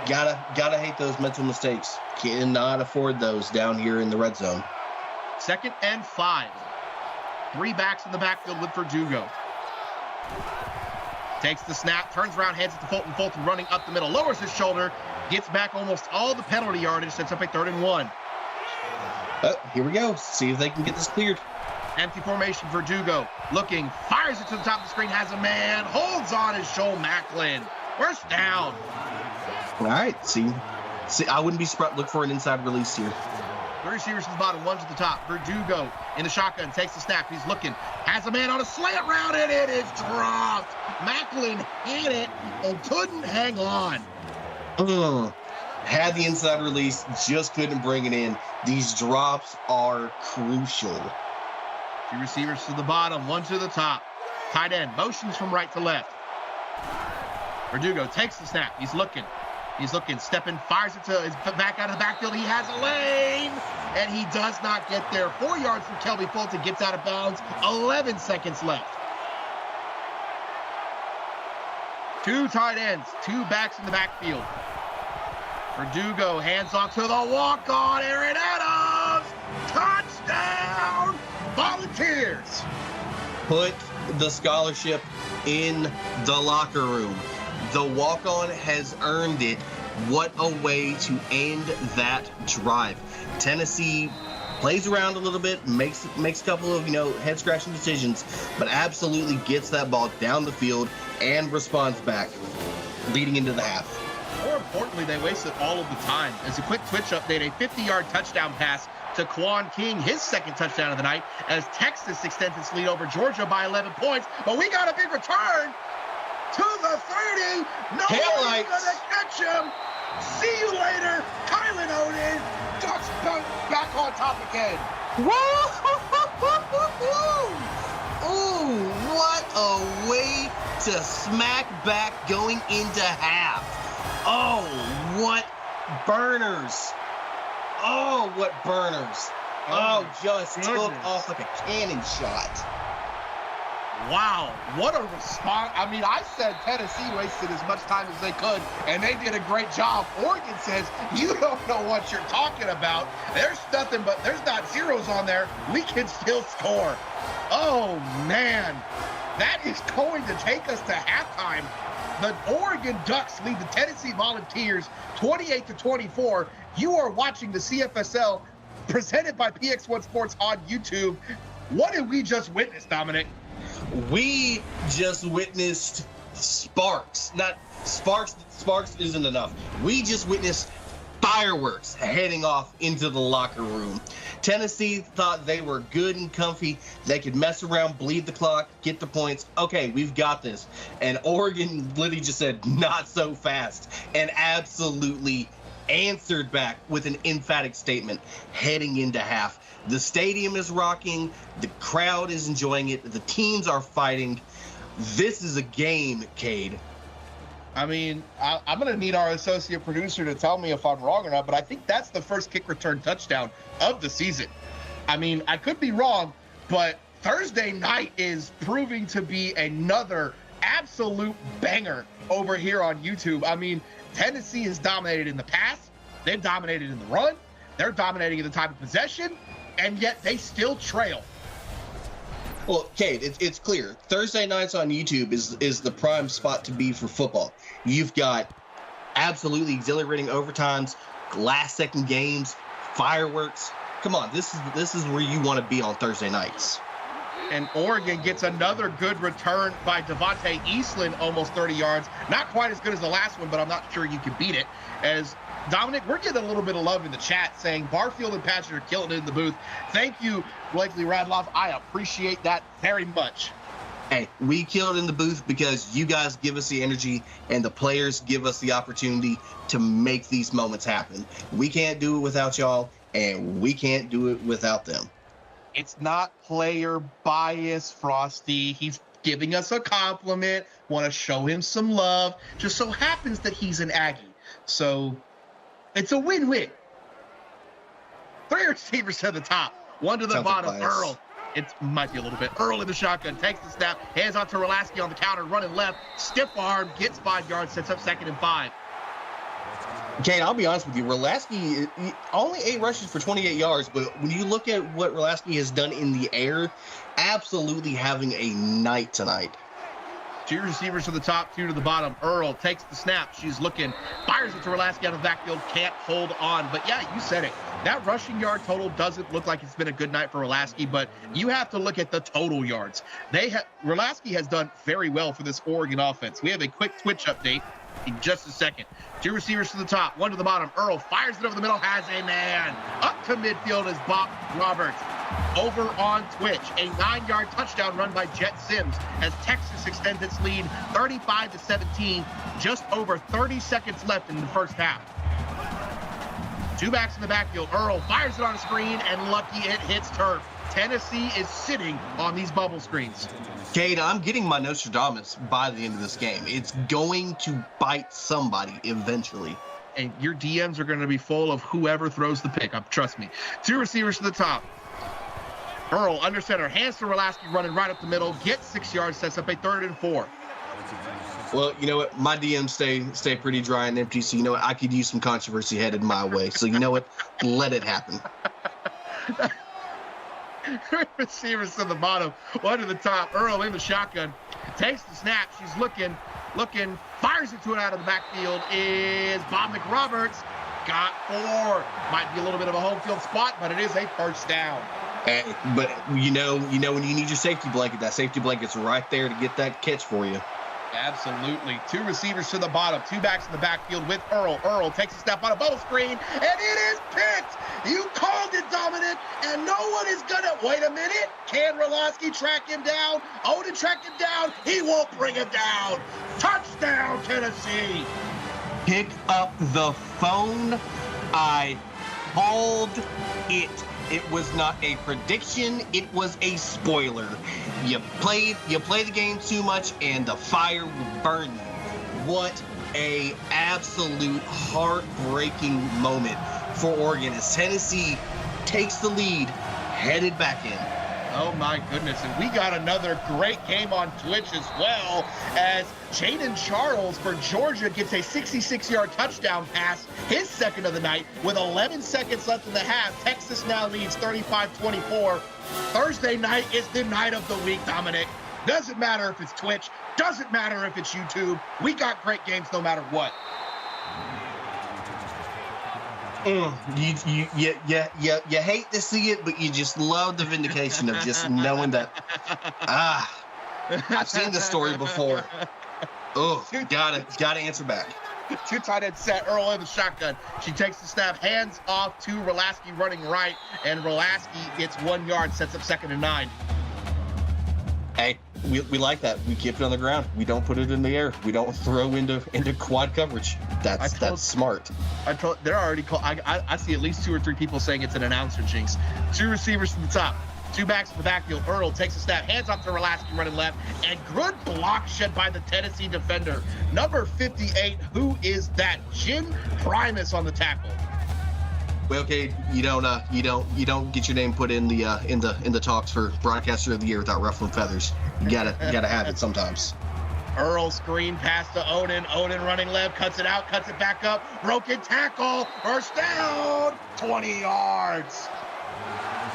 Gotta hate those mental mistakes. Cannot afford those down here in the red zone. 2nd and 5. 3 backs in the backfield with Verdugo. Takes the snap, turns around, hands it to Fulton. Fulton running up the middle, lowers his shoulder, gets back almost all the penalty yardage, sets up a 3rd and 1. Here we go. See if they can get this cleared. Empty formation, Verdugo looking, fires it to the top of the screen, has a man, holds on is Joel Macklin. First down. All right. See, I wouldn't be surprised. Look for an inside release here. 3 receivers to the bottom, 1 to the top. Verdugo in the shotgun, takes the snap. He's looking, has a man on a slant route, and it is dropped. Macklin hit it and couldn't hang on. Had the inside release, just couldn't bring it in. These drops are crucial. 2 receivers to the bottom, 1 to the top. Tight end motions from right to left. Verdugo takes the snap. He's looking, stepping, fires it to his back out of the backfield. He has a lane, and he does not get there. 4 yards from Kelby Fulton, gets out of bounds. 11 seconds left. 2 tight ends, 2 backs in the backfield. Verdugo hands off to the walk-on, Aaron Adams. Touchdown, Volunteers. Put the scholarship in the locker room. The walk-on has earned it. What a way to end that drive. Tennessee plays around a little bit, makes a couple of head-scratching decisions, but absolutely gets that ball down the field and responds back, leading into the half. More importantly, they wasted all of the time. As a quick Twitch update, a 50-yard touchdown pass to Quan King, his 2nd touchdown of the night, as Texas extends its lead over Georgia by 11 points. But we got a big return to the 30. Nobody's gonna catch him. See you later, Kylan Oden. Ducks back on top again. Woo! Ooh, what a way to smack back going into half. Oh, what burners. Oh, what burners. Oh, just took off like a cannon shot. Wow, what a response. I mean, I said Tennessee wasted as much time as they could, and they did a great job. Oregon says, you don't know what you're talking about. There's nothing but, there's not zeros on there. We can still score. Oh, man. That is going to take us to halftime. the Oregon Ducks lead the Tennessee Volunteers 28-24. You are watching the CFSL presented by PX1 Sports on YouTube. What did we just witness, Dominic? We just witnessed sparks. Not sparks. Sparks isn't enough. We just witnessed fireworks heading off into the locker room. Tennessee thought they were good and comfy. They could mess around, bleed the clock, get the points. Okay, we've got this. And Oregon literally just said, not so fast, and absolutely answered back with an emphatic statement heading into half. The stadium is rocking. The crowd is enjoying it. The teams are fighting. This is a game, Cade. I mean, I'm going to need our associate producer to tell me if I'm wrong or not, but I think that's the first kick return touchdown of the season. I mean, I could be wrong, but Thursday night is proving to be another absolute banger over here on YouTube. I mean, Tennessee has dominated in the pass. They've dominated in the run. They're dominating in the time of possession, and yet they still trail. Well, Cade, it's clear. Thursday nights on YouTube is the prime spot to be for football. You've got absolutely exhilarating overtimes, last-second games, fireworks. Come on, this is where you want to be on Thursday nights. And Oregon gets another good return by Devontae Eastland, almost 30 yards. Not quite as good as the last one, but I'm not sure you can beat it. As Dominic, we're getting a little bit of love in the chat saying Barfield and Patrick are killing it in the booth. Thank you, Blakely Radloff. I appreciate that very much. Hey, we killed in the booth because you guys give us the energy and the players give us the opportunity to make these moments happen. We can't do it without y'all, and we can't do it without them. It's not player bias, Frosty. He's giving us a compliment. Want to show him some love. Just so happens that he's an Aggie. So it's a win-win. 3 receivers to the top. 1 to the Sounds bottom. like bias. Earl. It might be a little bit. Earl in the shotgun. Takes the snap. Hands on to Rolaski on the counter. Running left. Stiff arm. Gets 5 yards. Sets up 2nd and 5. Kane, I'll be honest with you. Rolaski, only 8 rushes for 28 yards, but when you look at what Rolaski has done in the air, absolutely having a night tonight. 2 receivers to the top, 2 to the bottom. Earl takes the snap. She's looking, fires it to Rolaski out of the backfield. Can't hold on. But yeah, you said it. That rushing yard total doesn't look like it's been a good night for Rolaski, but you have to look at the total yards. Rolaski has done very well for this Oregon offense. We have a quick Twitch update in just a second. 2 receivers to the top, 1 to the bottom. Earl fires it over the middle, has a man. Up to midfield is Bob Roberts. Over on Twitch, a 9-yard touchdown run by Jet Sims as Texas extends its lead 35-17, just over 30 seconds left in the first half. 2 backs in the backfield. Earl fires it on a screen, and lucky it hits turf. Tennessee is sitting on these bubble screens. Cade, I'm getting my Nostradamus by the end of this game. It's going to bite somebody eventually. And your DMs are going to be full of whoever throws the pick. Trust me. 2 receivers to the top. Earl under center, hands to Rolaski, running right up the middle, gets 6 yards, sets up a 3rd and 4. Well, you know what? My DMs stay pretty dry and empty, so you know what? I could use some controversy headed my way. So you know what? Let it happen. Receivers to the bottom, 1 to the top. Earl in the shotgun, takes the snap. She's looking, fires it to it out of the backfield. Is Bob McRoberts. Got 4. Might be a little bit of a home field spot, but it is a first down. But you know when you need your safety blanket, that safety blanket's right there to get that catch for you. Absolutely. 2 receivers to the bottom, 2 backs in the backfield with Earl. Earl takes a step on a bubble screen, and it is picked. You called it, Dominic, and no one is gonna. Wait a minute. Can Rolaski track him down? Odin track him down. He won't bring him down. Touchdown, Tennessee. Pick up the phone. I called it. It was not a prediction. It was a spoiler. You play the game too much, and the fire will burn you. What a absolute heartbreaking moment for Oregon as Tennessee takes the lead, headed back in. Oh my goodness, and we got another great game on Twitch as well as Jaden Charles for Georgia gets a 66-yard touchdown pass, his 2nd of the night, with 11 seconds left in the half. Texas now leads 35-24. Thursday night is the night of the week, Dominic. Doesn't matter if it's Twitch. Doesn't matter if it's YouTube. We got great games no matter what. You hate to see it, but you just love the vindication of just knowing that, I've seen this story before. Oh, gotta answer back. Two tight end set. Earl in the shotgun. She takes the snap, hands off to Rolaski running right, and Rolaski gets 1 yard, sets up 2nd and 9. Hey, we like that. We keep it on the ground. We don't put it in the air. We don't throw into quad coverage. That's smart. They're already called. I see at least 2 or 3 people saying it's an announcer jinx. 2 receivers from the top. 2 backs in the backfield. Earl takes a snap, hands off to Rolaski running left, and good block shed by the Tennessee defender. Number 58, who is that? Jim Primus on the tackle. Well, Cade, you don't get your name put in the talks for broadcaster of the year without ruffling feathers. You gotta have it sometimes. Earl screen pass to Odin. Odin running left, cuts it out, cuts it back up. Broken tackle. First down. 20 yards.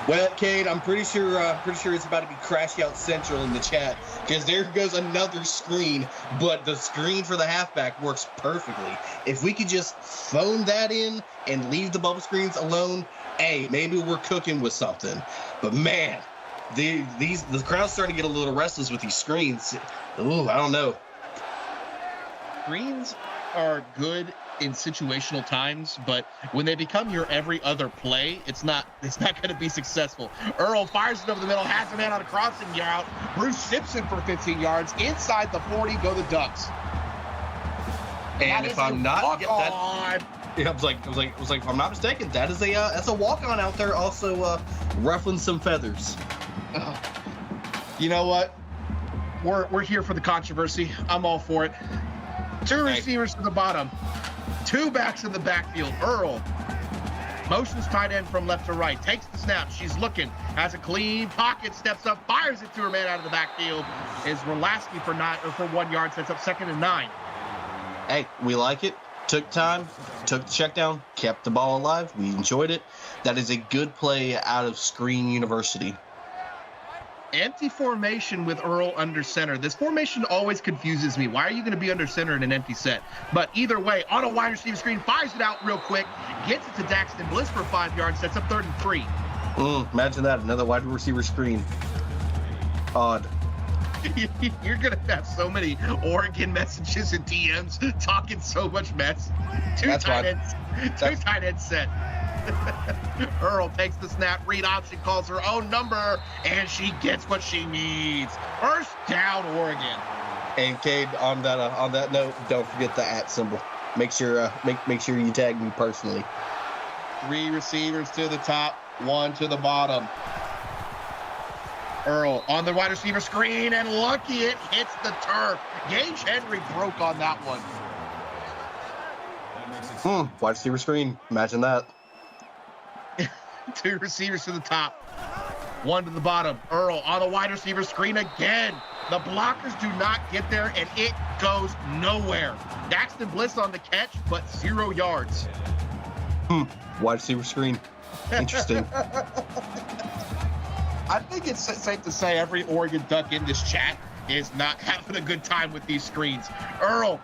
Well, Cade, I'm pretty sure it's about to be Crash Out Central in the chat, because there goes another screen, but the screen for the halfback works perfectly. If we could just phone that in and leave the bubble screens alone, hey, maybe we're cooking with something. But man, the crowd's starting to get a little restless with these screens. Ooh, I don't know. Screens are good in situational times, but when they become your every other play, it's not going to be successful. Earl fires it over the middle, has a man on a crossing route. Bruce Simpson for 15 yards inside the 40. Go the Ducks. And if I'm not, I was like, if I'm not mistaken, that's a walk-on out there, also ruffling some feathers. You know what? We're here for the controversy. I'm all for it. 2 receivers to the bottom. 2 backs in the backfield. Earl motions tight end from left to right. Takes the snap. She's looking. Has a clean pocket. Steps up. Fires it to her man out of the backfield. Is Rolaski for 1 yard. Sets up 2nd and 9. Hey, we like it. Took time. Took the check down. Kept the ball alive. We enjoyed it. That is a good play out of Screen University. Empty formation with Earl under center. This formation always confuses me. Why are you going to be under center in an empty set? But either way, on a wide receiver screen, fires it out real quick, gets it to Daxton Bliss for 5 yards, sets up 3rd and 3. Imagine that, another wide receiver screen. Odd. You're going to have so many Oregon messages and DMs talking so much mess. Two tight ends set. Earl takes the snap, read option, calls her own number, and she gets what she needs. First down, Oregon. And Cade, on that note, don't forget the @ symbol. Make sure you tag me personally. 3 receivers to the top, 1 to the bottom. Earl on the wide receiver screen, and lucky it hits the turf. Gage Henry broke on that one. Wide receiver screen. Imagine that. 2 receivers to the top, 1 to the bottom. Earl on a wide receiver screen again. The blockers do not get there, and it goes nowhere. Daxton Bliss on the catch, but 0 yards. Wide receiver screen. Interesting. I think it's safe to say every Oregon Duck in this chat is not having a good time with these screens. Earl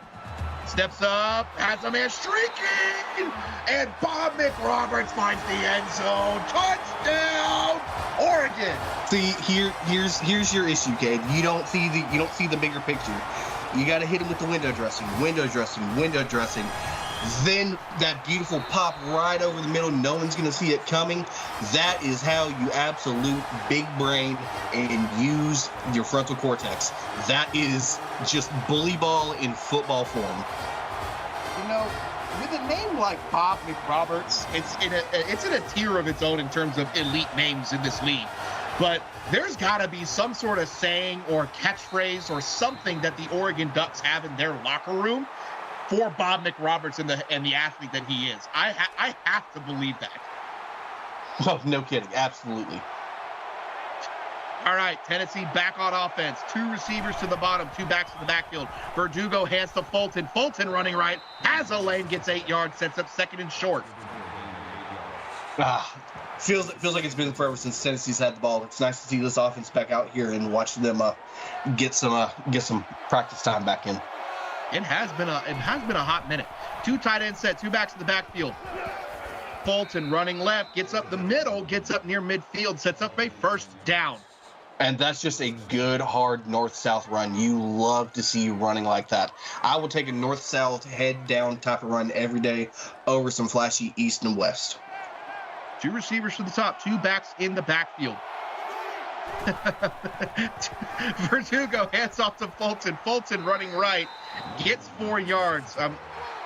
steps up, has a man streaking, and Bob McRoberts finds the end zone. Touchdown, Oregon! See, here's your issue, Cade. You don't see the bigger picture. You got to hit him with the window dressing. Then that beautiful pop right over the middle. No one's going to see it coming. That is how you absolute big brain and use your frontal cortex. That is just bully ball in football form. You know, with a name like Bob McRoberts, it's in a tier of its own in terms of elite names in this league. But there's got to be some sort of saying or catchphrase or something that the Oregon Ducks have in their locker room for Bob McRoberts and the athlete that he is. I have to believe that. Oh, no kidding. Absolutely. All right, Tennessee back on offense. 2 receivers to the bottom, 2 backs to the backfield. Verdugo hands to Fulton. Fulton running right, has a lane, gets 8 yards, sets up 2nd and short. Feels like it's been forever since Tennessee's had the ball. It's nice to see this offense back out here and watch them get some practice time back in. It has been a hot minute. 2 tight end set, 2 backs in the backfield. Fulton running left, gets up the middle, gets up near midfield, sets up a first down. And that's just a good, hard north-south run. You love to see you running like that. I will take a north-south, head-down type of run every day over some flashy east and west. 2 receivers to the top, 2 backs in the backfield. Verdugo hands off to Fulton. Fulton running right, gets 4 yards.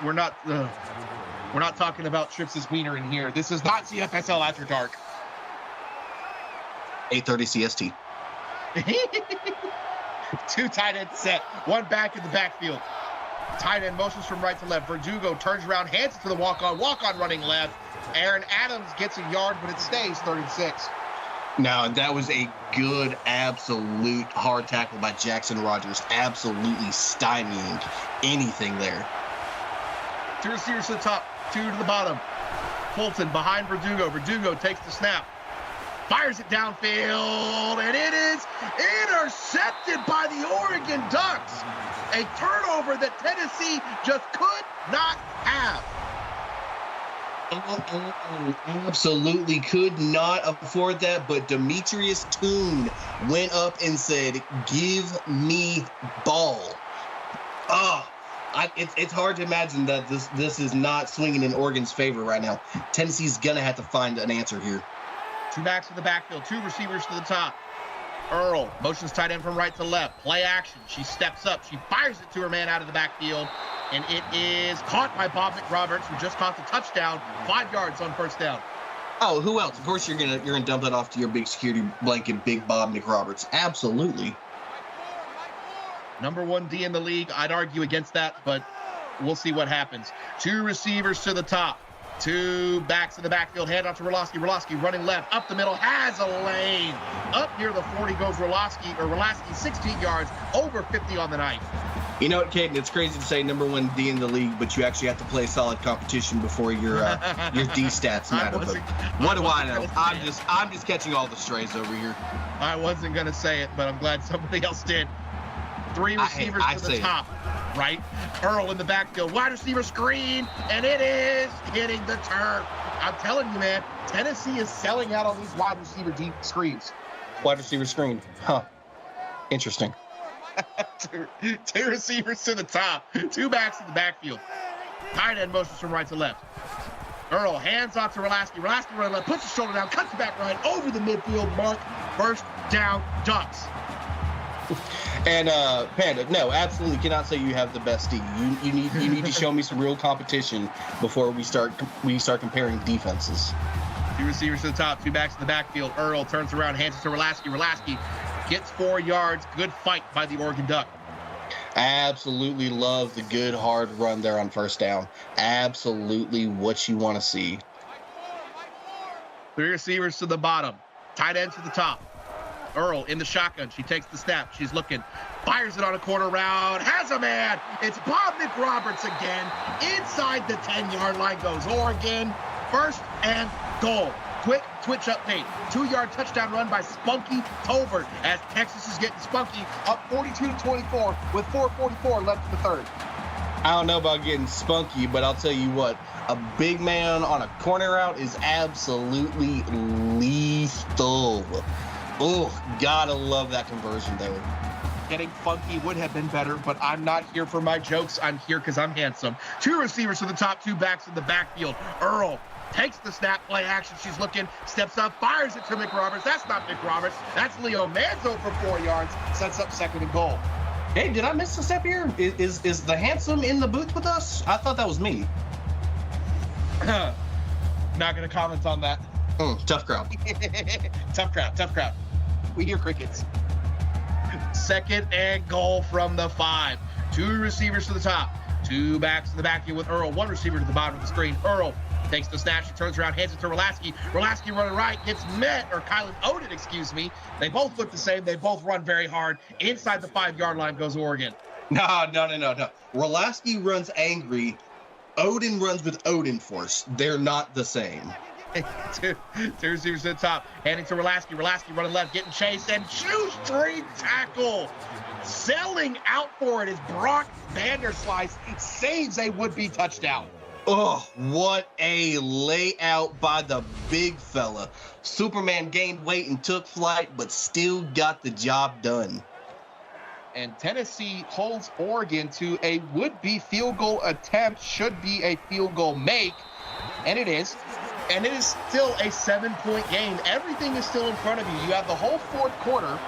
We're not talking about Trips' wiener in here. This is not CFSL After Dark. 8:30 CST. 2 tight end set, 1 back in the backfield. Tight end motions from right to left. Verdugo turns around, hands it to the walk-on running left. Aaron Adams gets a yard, but it stays 36. Now, that was a good, absolute hard tackle by Jackson Rogers. Absolutely stymieing anything there. 2 receivers to the top, 2 to the bottom. Fulton behind Verdugo. Verdugo takes the snap. Fires it downfield, and it is intercepted by the Oregon Ducks. A turnover that Tennessee just could not have. Absolutely could not afford that, but Demetrius Toon went up and said, "Give me ball." It's hard to imagine that this is not swinging in Oregon's favor right now. Tennessee's going to have to find an answer here. 2 backs in the backfield, 2 receivers to the top. Earl motions tight end from right to left. Play action. She steps up. She fires it to her man out of the backfield. And it is caught by Bob McRoberts, who just caught the touchdown. 5 yards on first down. Oh, who else? Of course you're gonna dump that off to your big security blanket, Big Bob McRoberts. Absolutely. Number 1 D in the league. I'd argue against that, but we'll see what happens. 2 receivers to the top. 2 backs in the backfield. Hand off to Roloski. Roloski running left. Up the middle. Has a lane. Up near the 40 goes Roloski. 16 yards. Over 50 on the night. You know what, Caden? It's crazy to say number 1 D in the league, but you actually have to play solid competition before your D stats matter. But what do I know? I'm just catching all the strays over here. I wasn't gonna say it, but I'm glad somebody else did. 3 receivers to the top, right? Earl in the backfield, wide receiver screen, and it is hitting the turf. I'm telling you, man, Tennessee is selling out on these wide receiver deep screens. Wide receiver screen, huh? Interesting. 2 receivers to the top, 2 backs in the backfield. Tight end motions from right to left. Earl hands off to Rolaski. Rolaski running left, puts his shoulder down, cuts it back right over the midfield mark. First down, Ducks. And Panda, no, absolutely cannot say you have the best D. You need to show me some real competition before we start comparing defenses. 2 receivers to the top, 2 backs in the backfield. Earl turns around, hands it to Rolaski. Rolaski gets 4 yards. Good fight by the Oregon Duck. Absolutely love the good hard run there on first down. Absolutely what you want to see. 3 receivers to the bottom, tight end to the top. Earl in the shotgun. She takes the snap. She's looking. Fires it on a corner route. Has a man. It's Bob McRoberts again. Inside the 10-yard line goes Oregon. First and goal. Quick Twitch update. 2-yard touchdown run by Spunky Tolbert as Texas is getting spunky, up 42-24 with 4:44 left in the third. I don't know about getting spunky, but I'll tell you what, a big man on a corner route is absolutely lethal. Oh, gotta love that conversion there. Getting funky would have been better, but I'm not here for my jokes. I'm here because I'm handsome. 2 receivers to the top, 2 backs in the backfield. Earl takes the snap, play action. She's looking, steps up, fires it to McRoberts. That's not McRoberts. That's Leo Manzo for 4 yards. Sets up second and goal. Hey, did I miss a step here? Is the handsome in the booth with us? I thought that was me. Not going to comment on that. Tough crowd. Tough crowd. We hear crickets. Second and goal from the 5. 2 receivers to the top, 2 backs in the backfield with Earl. 1 receiver to the bottom of the screen. Earl takes the snap. She turns around, hands it to Rolaski. Rolaski running right, gets met, or Kylan Odin, excuse me. They both look the same. They both run very hard. Inside the 5-yard line goes Oregon. No. Rolaski runs angry. Odin runs with Odin force. They're not the same. two receivers to the top, handing to Rolaski. Rolaski running left, getting chased, and shoestring tackle. Selling out for it is Brock Vanderslice saves a would-be touchdown. Oh, what a layout by the big fella. Superman gained weight and took flight, but still got the job done. And Tennessee holds Oregon to a would-be field goal attempt, should be a field goal make, and it is. And it is still a 7-point game. Everything is still in front of you. You have the whole fourth quarter.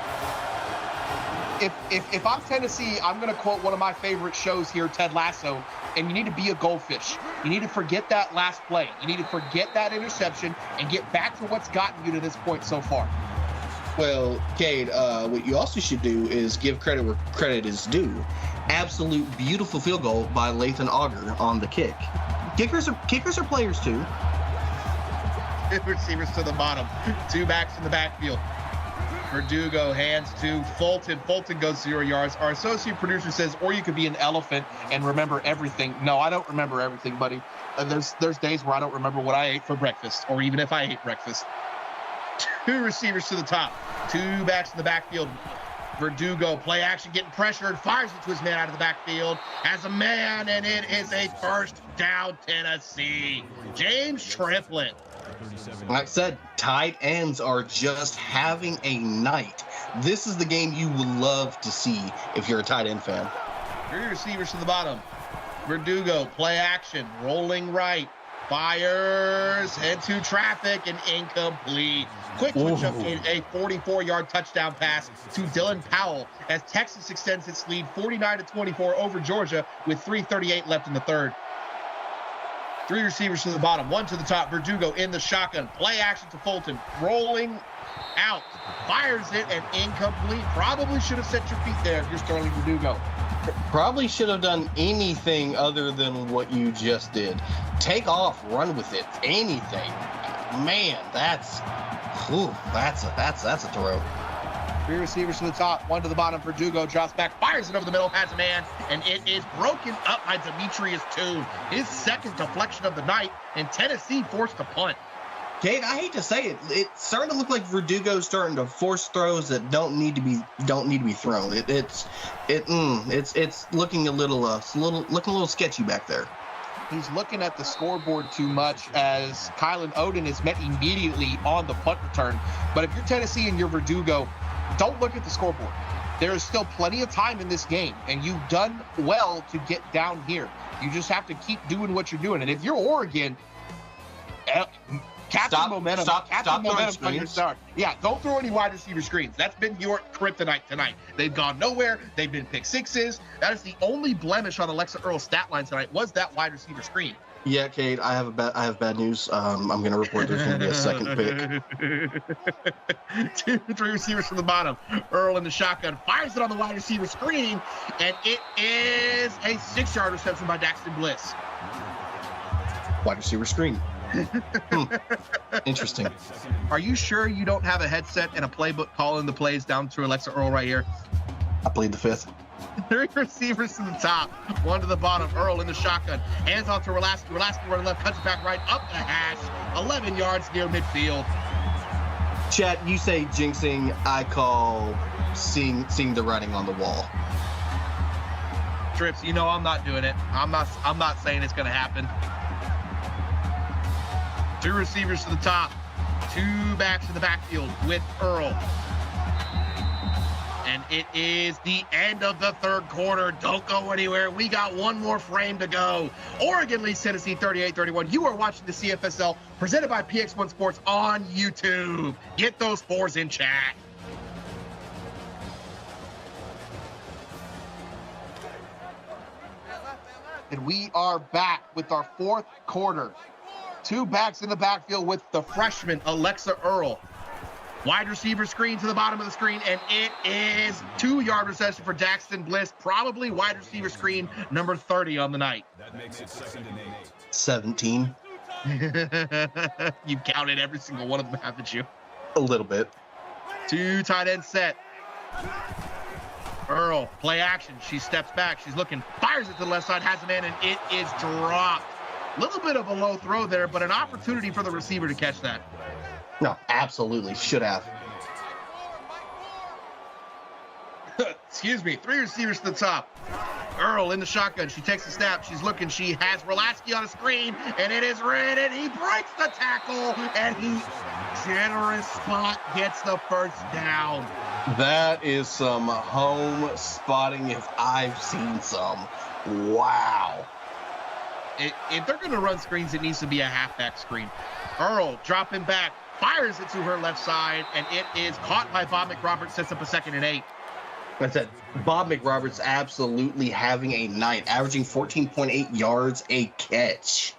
If I'm Tennessee, I'm going to quote one of my favorite shows here, Ted Lasso, and you need to be a goldfish. You need to forget that last play. You need to forget that interception and get back to what's gotten you to this point so far. Well, Cade, what you also should do is give credit where credit is due. Absolute beautiful field goal by Lathan Auger on the kick. Kickers are players too. Receivers to the bottom. Two backs in the backfield. Verdugo hands to Fulton. Fulton goes 0 yards. Our associate producer says, or you could be an elephant and remember everything. No, I don't remember everything, buddy. There's days where I don't remember what I ate for breakfast, or even if I ate breakfast. Two receivers to the top. Two backs in the backfield. Verdugo, play action, getting pressured, fires it to his man out of the backfield. Has a man, and it is a first down, Tennessee. James Triplett. Like I said, tight ends are just having a night. This is the game you would love to see if you're a tight end fan. Three receivers to the bottom. Verdugo, play action, rolling right, fires into traffic and incomplete. Quick switch up, a 44-yard touchdown pass to Dylan Powell as Texas extends its lead 49-24 over Georgia with 3:38 left in the third. Three receivers to the bottom, one to the top. Verdugo in the shotgun. Play action to Fulton. Rolling out. Fires it and incomplete. Probably should have set your feet there if you're Sterling Verdugo. Probably should have done anything other than what you just did. Take off, run with it, anything. Man, that's a throw. Three receivers to the top, one to the bottom. Verdugo drops back, fires it over the middle, has a man, and it is broken up by Demetrius Toon. His second deflection of the night, and Tennessee forced to punt. Cade, I hate to say it, it's starting to look like Verdugo's starting to force throws that don't need to be thrown. It's looking a little sketchy back there. He's looking at the scoreboard too much as Kylan Oden is met immediately on the punt return. But if you're Tennessee and you're Verdugo, don't look at the scoreboard. There is still plenty of time in this game, and you've done well to get down here. You just have to keep doing what you're doing. And if you're Oregon, capture momentum on your start. Yeah, don't throw any wide receiver screens. That's been your kryptonite tonight. They've gone nowhere. They've been pick sixes. That is the only blemish on Alexa Earl's stat line tonight was that wide receiver screen. Yeah, Cade, I have bad news. I'm going to report there's going to be a second pick. Three receivers from the bottom. Earl in the shotgun fires it on the wide receiver screen, and it is a 6-yard reception by Daxton Bliss. Wide receiver screen. Interesting. Are you sure you don't have a headset and a playbook calling the plays down to Alexa Earl right here? I played the fifth. Three receivers to the top, one to the bottom. Earl in the shotgun. Hands off to Rolaski. Rolaski running left, cuts it back right, up the hash. 11 yards near midfield. Chat, you say jinxing. I call seeing the writing on the wall. Trips, you know I'm not doing it. I'm not saying it's going to happen. Two receivers to the top, two backs in the backfield with Earl. And it is the end of the third quarter. Don't go anywhere. We got one more frame to go. Oregon leads Tennessee 38-31. You are watching the CFSL presented by PX1 Sports on YouTube. Get those fours in chat. And we are back with our fourth quarter. Two backs in the backfield with the freshman, Alexa Earl. Wide receiver screen to the bottom of the screen, and it is 2-yard reception for Daxton Bliss. Probably wide receiver screen number 30 on the night. That makes it 2nd and 8. 17. You've counted every single one of them, haven't you? A little bit. Two tight end set. Earl, play action. She steps back. She's looking, fires it to the left side, has a man, and it is dropped. A little bit of a low throw there, but an opportunity for the receiver to catch that. No, absolutely. Should have. Excuse me. 3 receivers to the top. Earl in the shotgun. She takes the snap. She's looking. She has Rolaski on a screen, and it is Reddit. He breaks the tackle, and he, generous spot, gets the first down. That is some home spotting if I've seen some. Wow. If they're going to run screens, it needs to be a halfback screen. Earl dropping back, fires it to her left side, and it is caught by Bob McRoberts, sets up a 2nd and 8. I said, Bob McRoberts absolutely having a night, averaging 14.8 yards a catch.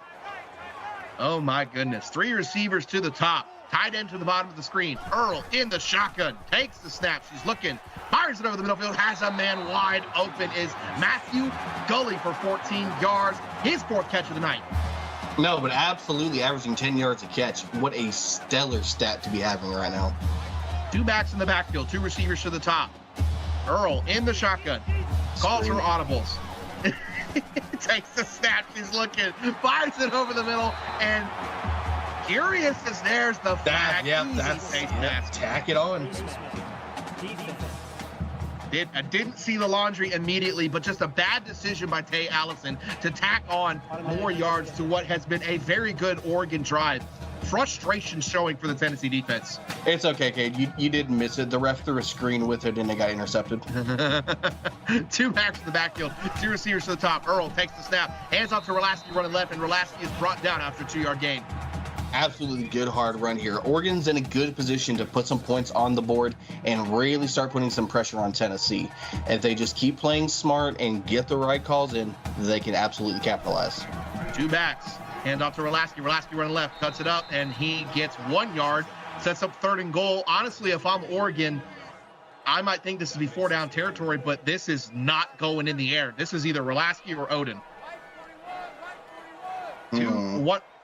Oh, my goodness. 3 receivers to the top. Tight end to the bottom of the screen. Earl in the shotgun. Takes the snap. She's looking. Fires it over the middle field. Has a man wide open. Is Matthew Gully for 14 yards. His 4th catch of the night. No, but absolutely averaging 10 yards a catch. What a stellar stat to be having right now. 2 backs in the backfield. 2 receivers to the top. Earl in the shotgun. Calls her audibles. Takes the snap. She's looking. Fires it over the middle. And curious as there's the flag. Tack it on. I didn't see the laundry immediately, but just a bad decision by Tay Allison to tack on more yards to what has been a very good Oregon drive. Frustration showing for the Tennessee defense. It's okay, Cade. You didn't miss it. The ref threw a screen with it, and it got intercepted. 2 backs in the backfield, 2 receivers to the top. Earl takes the snap, hands off to Rolaski running left, and Rolaski is brought down after a 2-yard gain. Absolutely good hard run here. Oregon's in a good position to put some points on the board and really start putting some pressure on Tennessee. If they just keep playing smart and get the right calls in, they can absolutely capitalize. 2 backs. Hand off to Rolaski. Rolaski running left, cuts it up, and he gets 1 yard. Sets up 3rd and goal. Honestly, if I'm Oregon, I might think this would be 4-down territory, but this is not going in the air. This is either Rolaski or Odin.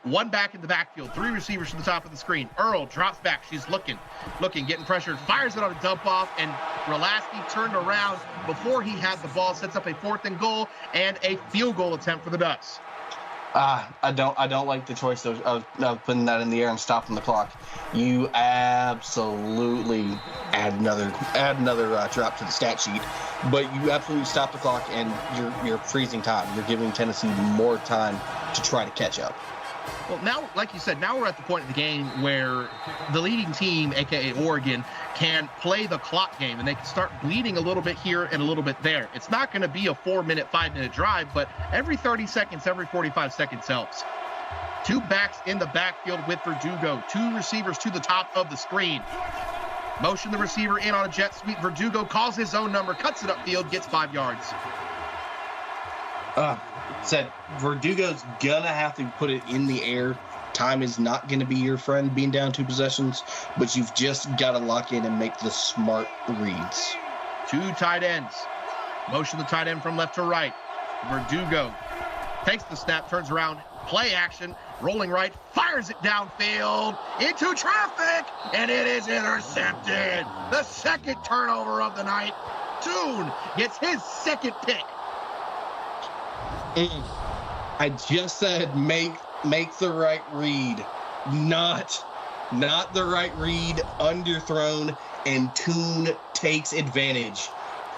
1 back in the backfield. 3 receivers to the top of the screen. Earl drops back. She's looking, getting pressured. Fires it on a dump off, and Rolaski turned around before he had the ball. Sets up a 4th and goal and a field goal attempt for the Ducks. I don't like the choice of putting that in the air and stopping the clock. You absolutely add another drop to the stat sheet, but you absolutely stop the clock and you're freezing time. You're giving Tennessee more time to try to catch up. Well, now, like you said, now we're at the point of the game where the leading team, a.k.a. Oregon, can play the clock game, and they can start bleeding a little bit here and a little bit there. It's not going to be a 4-minute, 5-minute drive, but every 30 seconds, every 45 seconds helps. 2 backs in the backfield with Verdugo. 2 receivers to the top of the screen. Motion the receiver in on a jet sweep. Verdugo calls his own number, cuts it upfield, gets 5 yards. Said Verdugo's gonna have to put it in the air. Time is not going to be your friend being down 2 possessions, but you've just got to lock in and make the smart reads. 2 tight ends. Motion the tight end from left to right. Verdugo takes the snap, turns around, play action, rolling right, fires it downfield into traffic, and it is intercepted. The 2nd turnover of the night. Toon gets his 2nd pick. I just said make the right read, not the right read, underthrown, and Toon takes advantage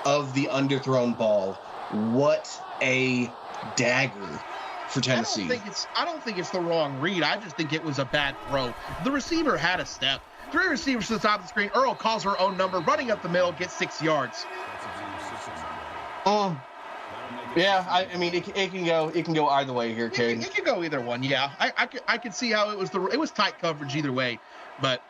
of the underthrown ball. What a dagger for Tennessee. I don't think it's the wrong read. I just think it was a bad throw. The receiver had a step. 3 receivers to the top of the screen. Earl calls her own number, running up the middle, gets 6 yards. Yeah, I mean it can go either way here, Cade. It can go either one. Yeah, I could see how it was tight coverage either way, but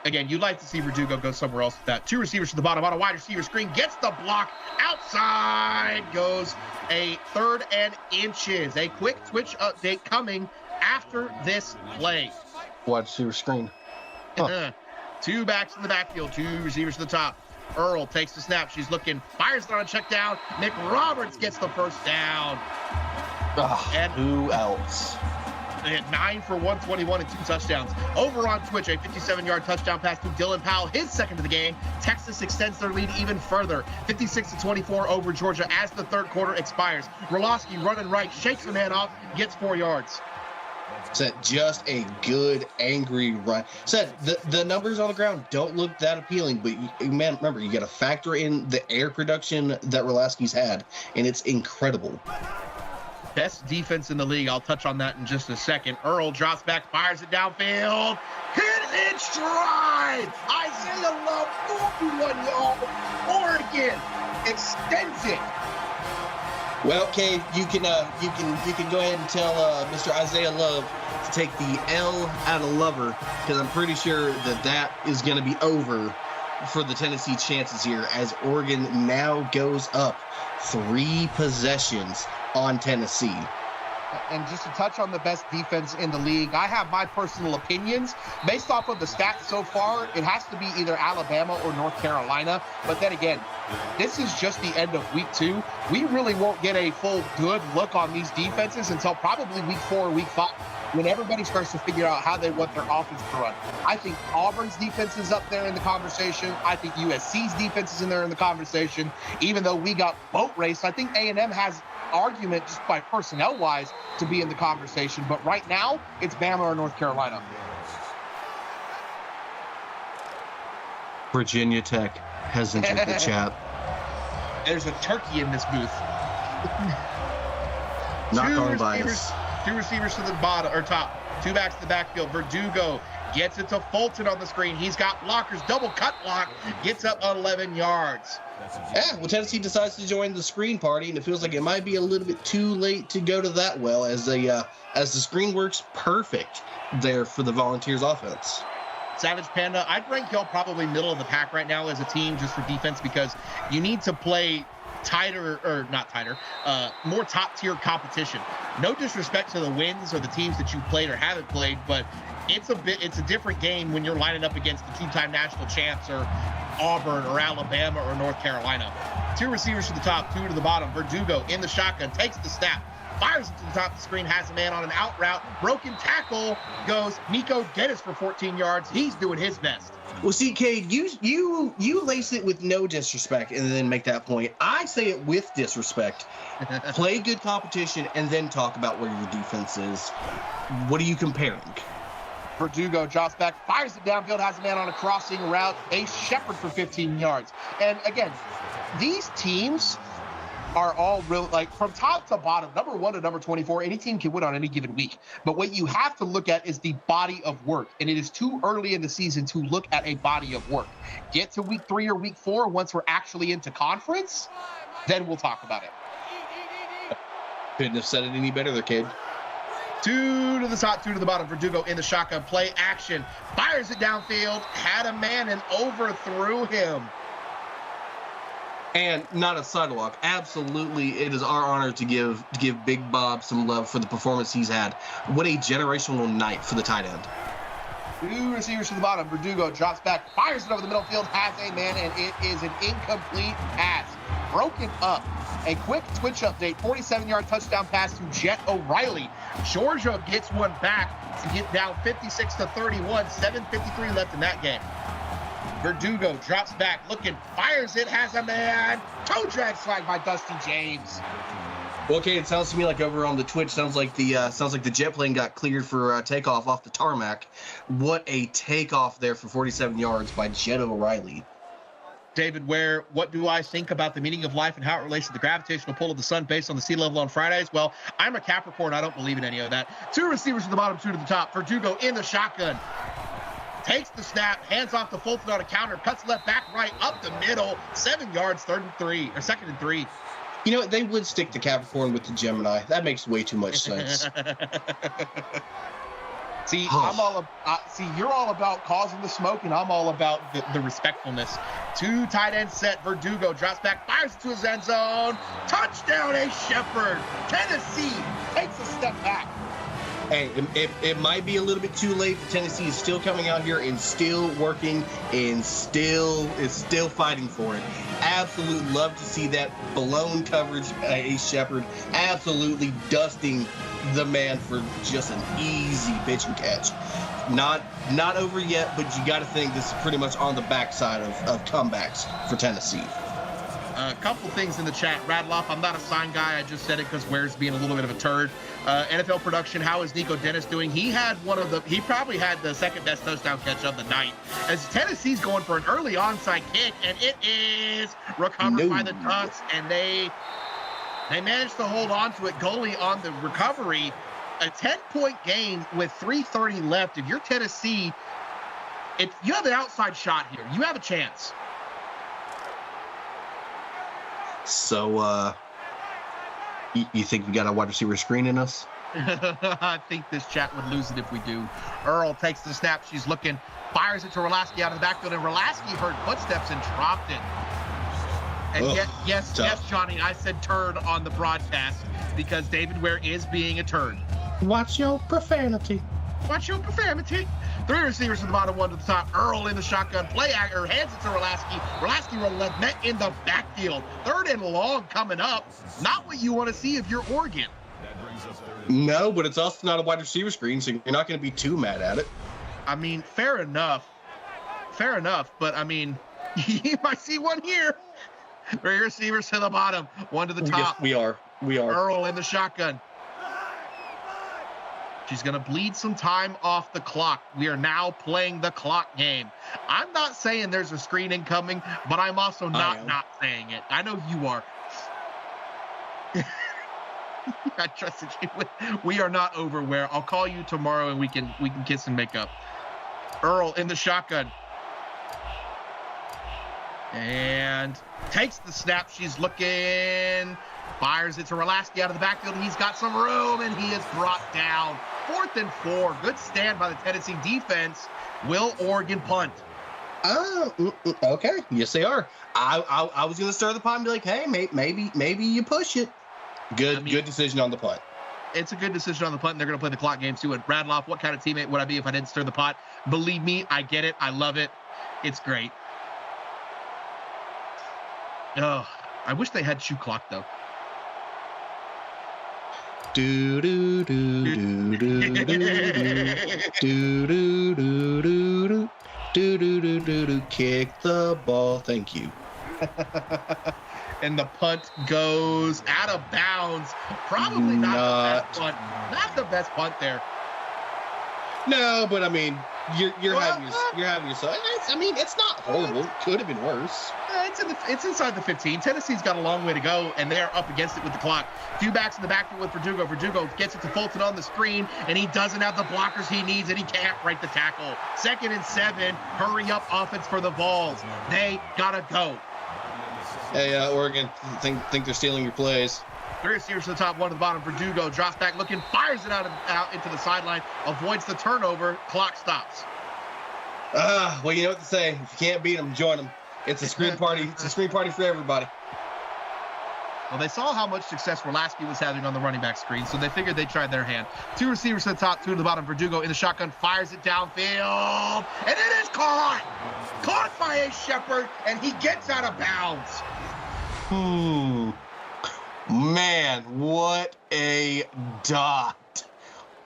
again, you'd like to see Verdugo go somewhere else with that. 2 receivers to the bottom on a wide receiver screen, gets the block, outside goes a 3rd and inches. A quick twitch update coming after this play. Wide receiver screen. 2 backs in the backfield, 2 receivers to the top. Earl takes the snap. She's looking, fires it on a check down. McRoberts gets the first down. And who else? 9 for 121 and 2 touchdowns. Over on Twitch, a 57-yard touchdown pass to Dylan Powell, his second of the game. Texas extends their lead even further, 56-24 over Georgia as the third quarter expires. Roloski running right, shakes a man off, gets 4 yards. Said just a good angry run. Said the numbers on the ground don't look that appealing, but man, remember you got to factor in the air production that Rolaski's had, and it's incredible. Best defense in the league. I'll touch on that in just a second. Earl drops back, fires it downfield, hit in stride. Isaiah Love, 41-yard. Oregon extends it. Well, Cade, you can go ahead and tell Mr. Isaiah Love to take the L out of Lover, because I'm pretty sure that is going to be over for the Tennessee chances here, as Oregon now goes up 3 possessions on Tennessee. And just to touch on the best defense in the league, I have my personal opinions. Based off of the stats so far, it has to be either Alabama or North Carolina. But then again, this is just the end of week 2. We really won't get a full good look on these defenses until probably week 4 or week 5, when everybody starts to figure out how they want their offense to run. I think Auburn's defense is up there in the conversation. I think USC's defense is in there in the conversation. Even though we got boat raced, I think A&M has argument just by personnel wise to be in the conversation, but right now it's Bama or North Carolina. Virginia Tech has entered the chat. There's a turkey in this booth. Not going bias. 2 receivers to the bottom or top, 2 backs to the backfield. Verdugo gets it to Fulton on the screen. He's got blockers, double cut block, gets up 11 yards. Yeah, well, Tennessee decides to join the screen party, and it feels like it might be a little bit too late to go to that well, as the screen works perfect there for the Volunteers offense. Savage Panda, I'd rank y'all probably middle of the pack right now as a team just for defense, because you need to play more top-tier competition. No disrespect to the wins or the teams that you played or haven't played, but it's a different game when you're lining up against the 2-time national champs or Auburn or Alabama or North Carolina. 2 receivers to the top, 2 to the bottom. Verdugo in the shotgun, takes the snap, fires it to the top of the screen, has a man on an out route, broken tackle, goes Nico Geddes for 14 yards. He's doing his best. Well, see, Cade, you lace it with no disrespect and then make that point. I say it with disrespect. Play good competition and then talk about where your defense is. What are you comparing? Verdugo drops back, fires it downfield, has a man on a crossing route, Ace Shepard for 15 yards. And again, these teams are all real, like from top to bottom, number 1 to number 24, any team can win on any given week. But what you have to look at is the body of work. And it is too early in the season to look at a body of work. Get to week 3 or week 4, once we're actually into conference, then we'll talk about it. Couldn't have said it any better there, kid. 2 to the top, 2 to the bottom. Verdugo in the shotgun, play action, fires it downfield, had a man and overthrew him. And not a sidewalk. Absolutely, it is our honor to give Big Bob some love for the performance he's had. What a generational night for the tight end. 2 receivers to the bottom. Verdugo drops back, fires it over the middle field, has a man, and it is an incomplete pass. Broken up. A quick Twitch update, 47-yard touchdown pass to Jet O'Reilly. Georgia gets one back to get down 56-31, 7:53 left in that game. Verdugo drops back, looking, fires it, has a man. Toe drag flag by Dusty James. Well, okay, it sounds to me like over on the Twitch, sounds like the jet plane got cleared for takeoff off the tarmac. What a takeoff there for 47 yards by Jet O'Reilly. David Ware, what do I think about the meaning of life and how it relates to the gravitational pull of the sun based on the sea level on Fridays? Well, I'm a Capricorn. I don't believe in any of that. 2 receivers to the bottom, 2 to the top. Verdugo in the shotgun. Takes the snap, hands off to Fulton on a counter, cuts left, back, right, up the middle, 7 yards, 2nd and 3. You know what? They would stick to Capricorn with the Gemini. That makes way too much sense. See, you're all about causing the smoke, and I'm all about the respectfulness. 2 tight end set. Verdugo drops back, fires it to his end zone. Touchdown, Ace Shepard. Tennessee takes a step back. Hey, it might be a little bit too late, but Tennessee is still coming out here and still working and still fighting for it. Absolutely love to see that blown coverage, Ace Shepard. Absolutely dusting the man for just an easy pitch and catch. Not over yet, but you got to think this is pretty much on the backside of comebacks for Tennessee. A couple things in the chat. Rattle off. I'm not a sign guy. I just said it because Ware's being a little bit of a turd. NFL production. How is Nico Dennis doing? He probably had the second best touchdown catch of the night. As Tennessee's going for an early onside kick, and it is recovered by the Ducks, and they managed to hold on to it. Goalie on the recovery. A 10-point game with 3:30 left. If you're Tennessee, you have an outside shot here. You have a chance. So, you think we got a wide receiver screen in us? I think this chat would lose it if we do. Earl takes the snap. She's looking, fires it to Rolaski out of the backfield, and Rolaski heard footsteps and dropped it. And yes, Johnny, I said turd on the broadcast because David Ware is being a turd. Watch your profanity. Watch your profanity. 3 receivers to the bottom, 1 to the top. Earl in the shotgun. Hands it to Rolaski. Rolaski met in the backfield. 3rd and long coming up. Not what you want to see if you're Oregon. No, but it's also not a wide receiver screen, so you're not going to be too mad at it. I mean, fair enough. But I mean, you might see one here. 3 receivers to the bottom, 1 to the top. Yes, we are. Earl in the shotgun. She's going to bleed some time off the clock. We are now playing the clock game. I'm not saying there's a screen incoming, but I'm also not saying it. I know you are. I trusted you. We are not over Where. I'll call you tomorrow and we can kiss and make up. Earl in the shotgun. And takes the snap. She's looking. Fires it to Rolaski out of the backfield. He's got some room, and he is brought down. 4th and 4. Good stand by the Tennessee defense. Will Oregon punt? Okay. Yes, they are. I was going to stir the pot and be like, hey, maybe you push it. Good decision on the punt. It's a good decision on the punt, and they're going to play the clock game, too. And rattle off, what kind of teammate would I be if I didn't stir the pot? Believe me, I get it. I love it. It's great. Oh, I wish they had shoe clock, though. Do do do do do do do do do do. Kick the ball. Thank you. And the punt goes out of bounds. Probably not the best punt. Not the best punt there. No, but I mean, you're having yourself. I mean, it's not horrible. It could have been worse. It's inside the 15. Tennessee's got a long way to go, and they're up against it with the clock. 2 backs in the backfield with Verdugo. Verdugo gets it to Fulton on the screen, and he doesn't have the blockers he needs, and he can't break the tackle. 2nd and 7. Hurry up offense for the Vols. They gotta go. Hey, Oregon, think they're stealing your plays. 3 receivers to the top, 1 to the bottom. Verdugo drops back looking, fires it out into the sideline, avoids the turnover. Clock stops. Well, you know what to say. If you can't beat them, join them. It's a screen party. It's a screen party for everybody. Well, they saw how much success Rolaski was having on the running back screen, so they figured they'd try their hand. 2 receivers to the top, 2 to the bottom. Verdugo in the shotgun, fires it downfield, and it is caught! Caught by a Shepherd, and he gets out of bounds. Man, what a dot.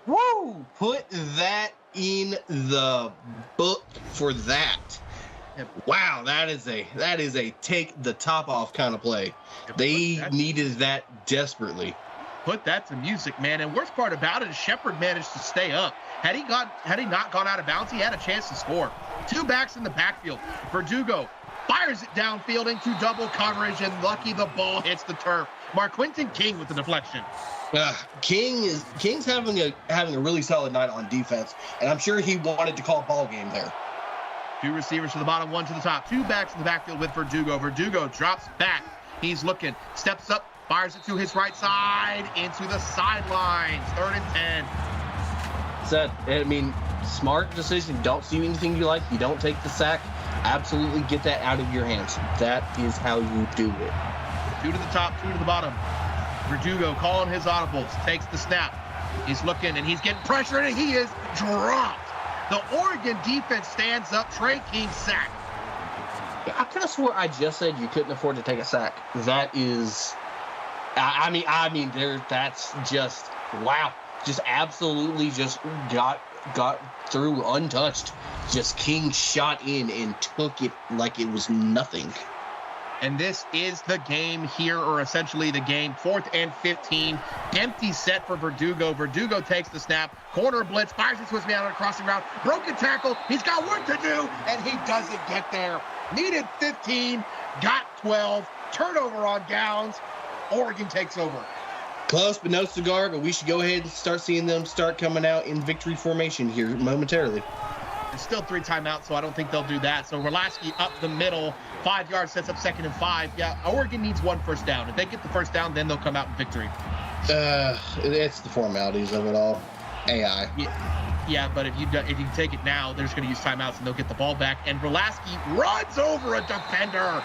Woo! Put that in the book for that. Wow, that is a take the top off kind of play. They needed that desperately. Put that to music, man. And worst part about it is Shepherd managed to stay up. Had he not gone out of bounds, he had a chance to score. 2 backs in the backfield. Verdugo fires it downfield into double coverage, and lucky the ball hits the turf. Marquinton King with the deflection. King's having a really solid night on defense, and I'm sure he wanted to call a ball game there. 2 receivers to the bottom, 1 to the top. 2 backs in the backfield with Verdugo. Verdugo drops back. He's looking, steps up, fires it to his right side, into the sidelines. 3rd and 10. I mean, smart decision. Don't see anything you like. You don't take the sack. Absolutely get that out of your hands. That is how you do it. 2 to the top, 2 to the bottom. Verdugo calling his audibles, takes the snap. He's looking, and he's getting pressured, and he is dropped. The Oregon defense stands up. Trey King sack. I could have swore I just said you couldn't afford to take a sack. That is, that's just, wow. just absolutely just got through untouched. Just King shot in and took it like it was nothing. And this is the game here, or essentially the game. 4th and 15. Empty set for Verdugo. Verdugo takes the snap. Corner blitz. Fires it to me out on a crossing route. Broken tackle. He's got work to do, and he doesn't get there. Needed 15. Got 12. Turnover on downs. Oregon takes over. Close, but no cigar. But we should go ahead and start seeing them start coming out in victory formation here momentarily. There's still 3 timeouts, so I don't think they'll do that. So Rolaski up the middle, 5 yards, sets up 2nd and 5. Yeah, Oregon needs 1 first down. If they get the first down, then they'll come out in victory. It's the formalities of it all. AI. Yeah, but if you take it now, they're just going to use timeouts and they'll get the ball back. And Rolaski runs over a defender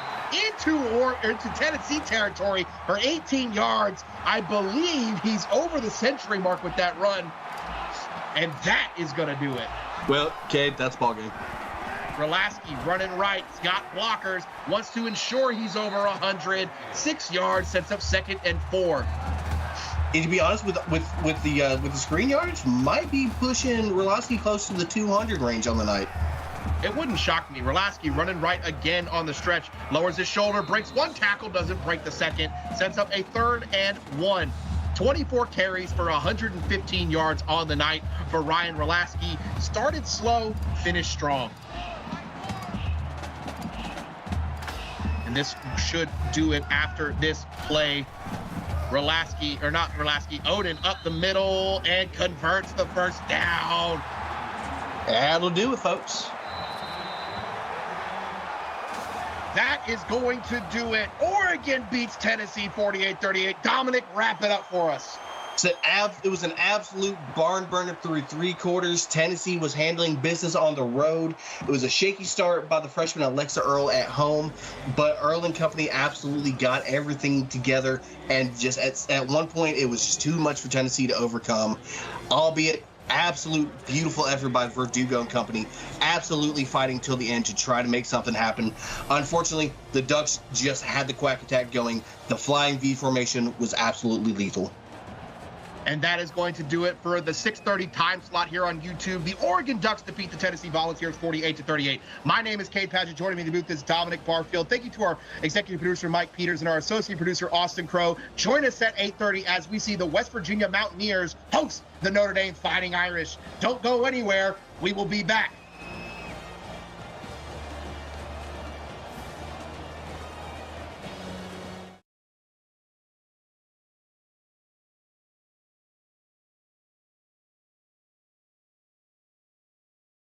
into Tennessee territory for 18 yards. I believe he's over the century mark with that run, and that is going to do it. Well, Cade, that's ball game. Rolaski running right. He's got blockers. Wants to ensure he's over 100. 6 yards. Sets up 2nd and 4. And to be honest, with the screen yardage, might be pushing Rolaski close to the 200 range on the night. It wouldn't shock me. Rolaski running right again on the stretch. Lowers his shoulder. Breaks 1 tackle. Doesn't break the 2nd. Sets up a 3rd and 1. 24 carries for 115 yards on the night for Ryan Rolaski. Started slow, finished strong. And this should do it after this play. Odin up the middle and converts the first down. That'll do it, folks. That is going to do it. Oregon beats Tennessee 48-38. Dominic, wrap it up for us. It was an absolute barn burner through 3 quarters. Tennessee was handling business on the road. It was a shaky start by the freshman Alexa Earl at home, but Earl and company absolutely got everything together, and just at one point it was just too much for Tennessee to overcome, albeit absolute beautiful effort by Verdugo and company, absolutely fighting till the end to try to make something happen. Unfortunately, the Ducks just had the quack attack going. The flying V formation was absolutely lethal. And that is going to do it for the 6:30 time slot here on YouTube. The Oregon Ducks defeat the Tennessee Volunteers 48-38. My name is Cade Padgett. Joining me in the booth is Dominic Barfield. Thank you to our executive producer, Mike Peters, and our associate producer, Austin Crow. Join us at 8:30 as we see the West Virginia Mountaineers host the Notre Dame Fighting Irish. Don't go anywhere. We will be back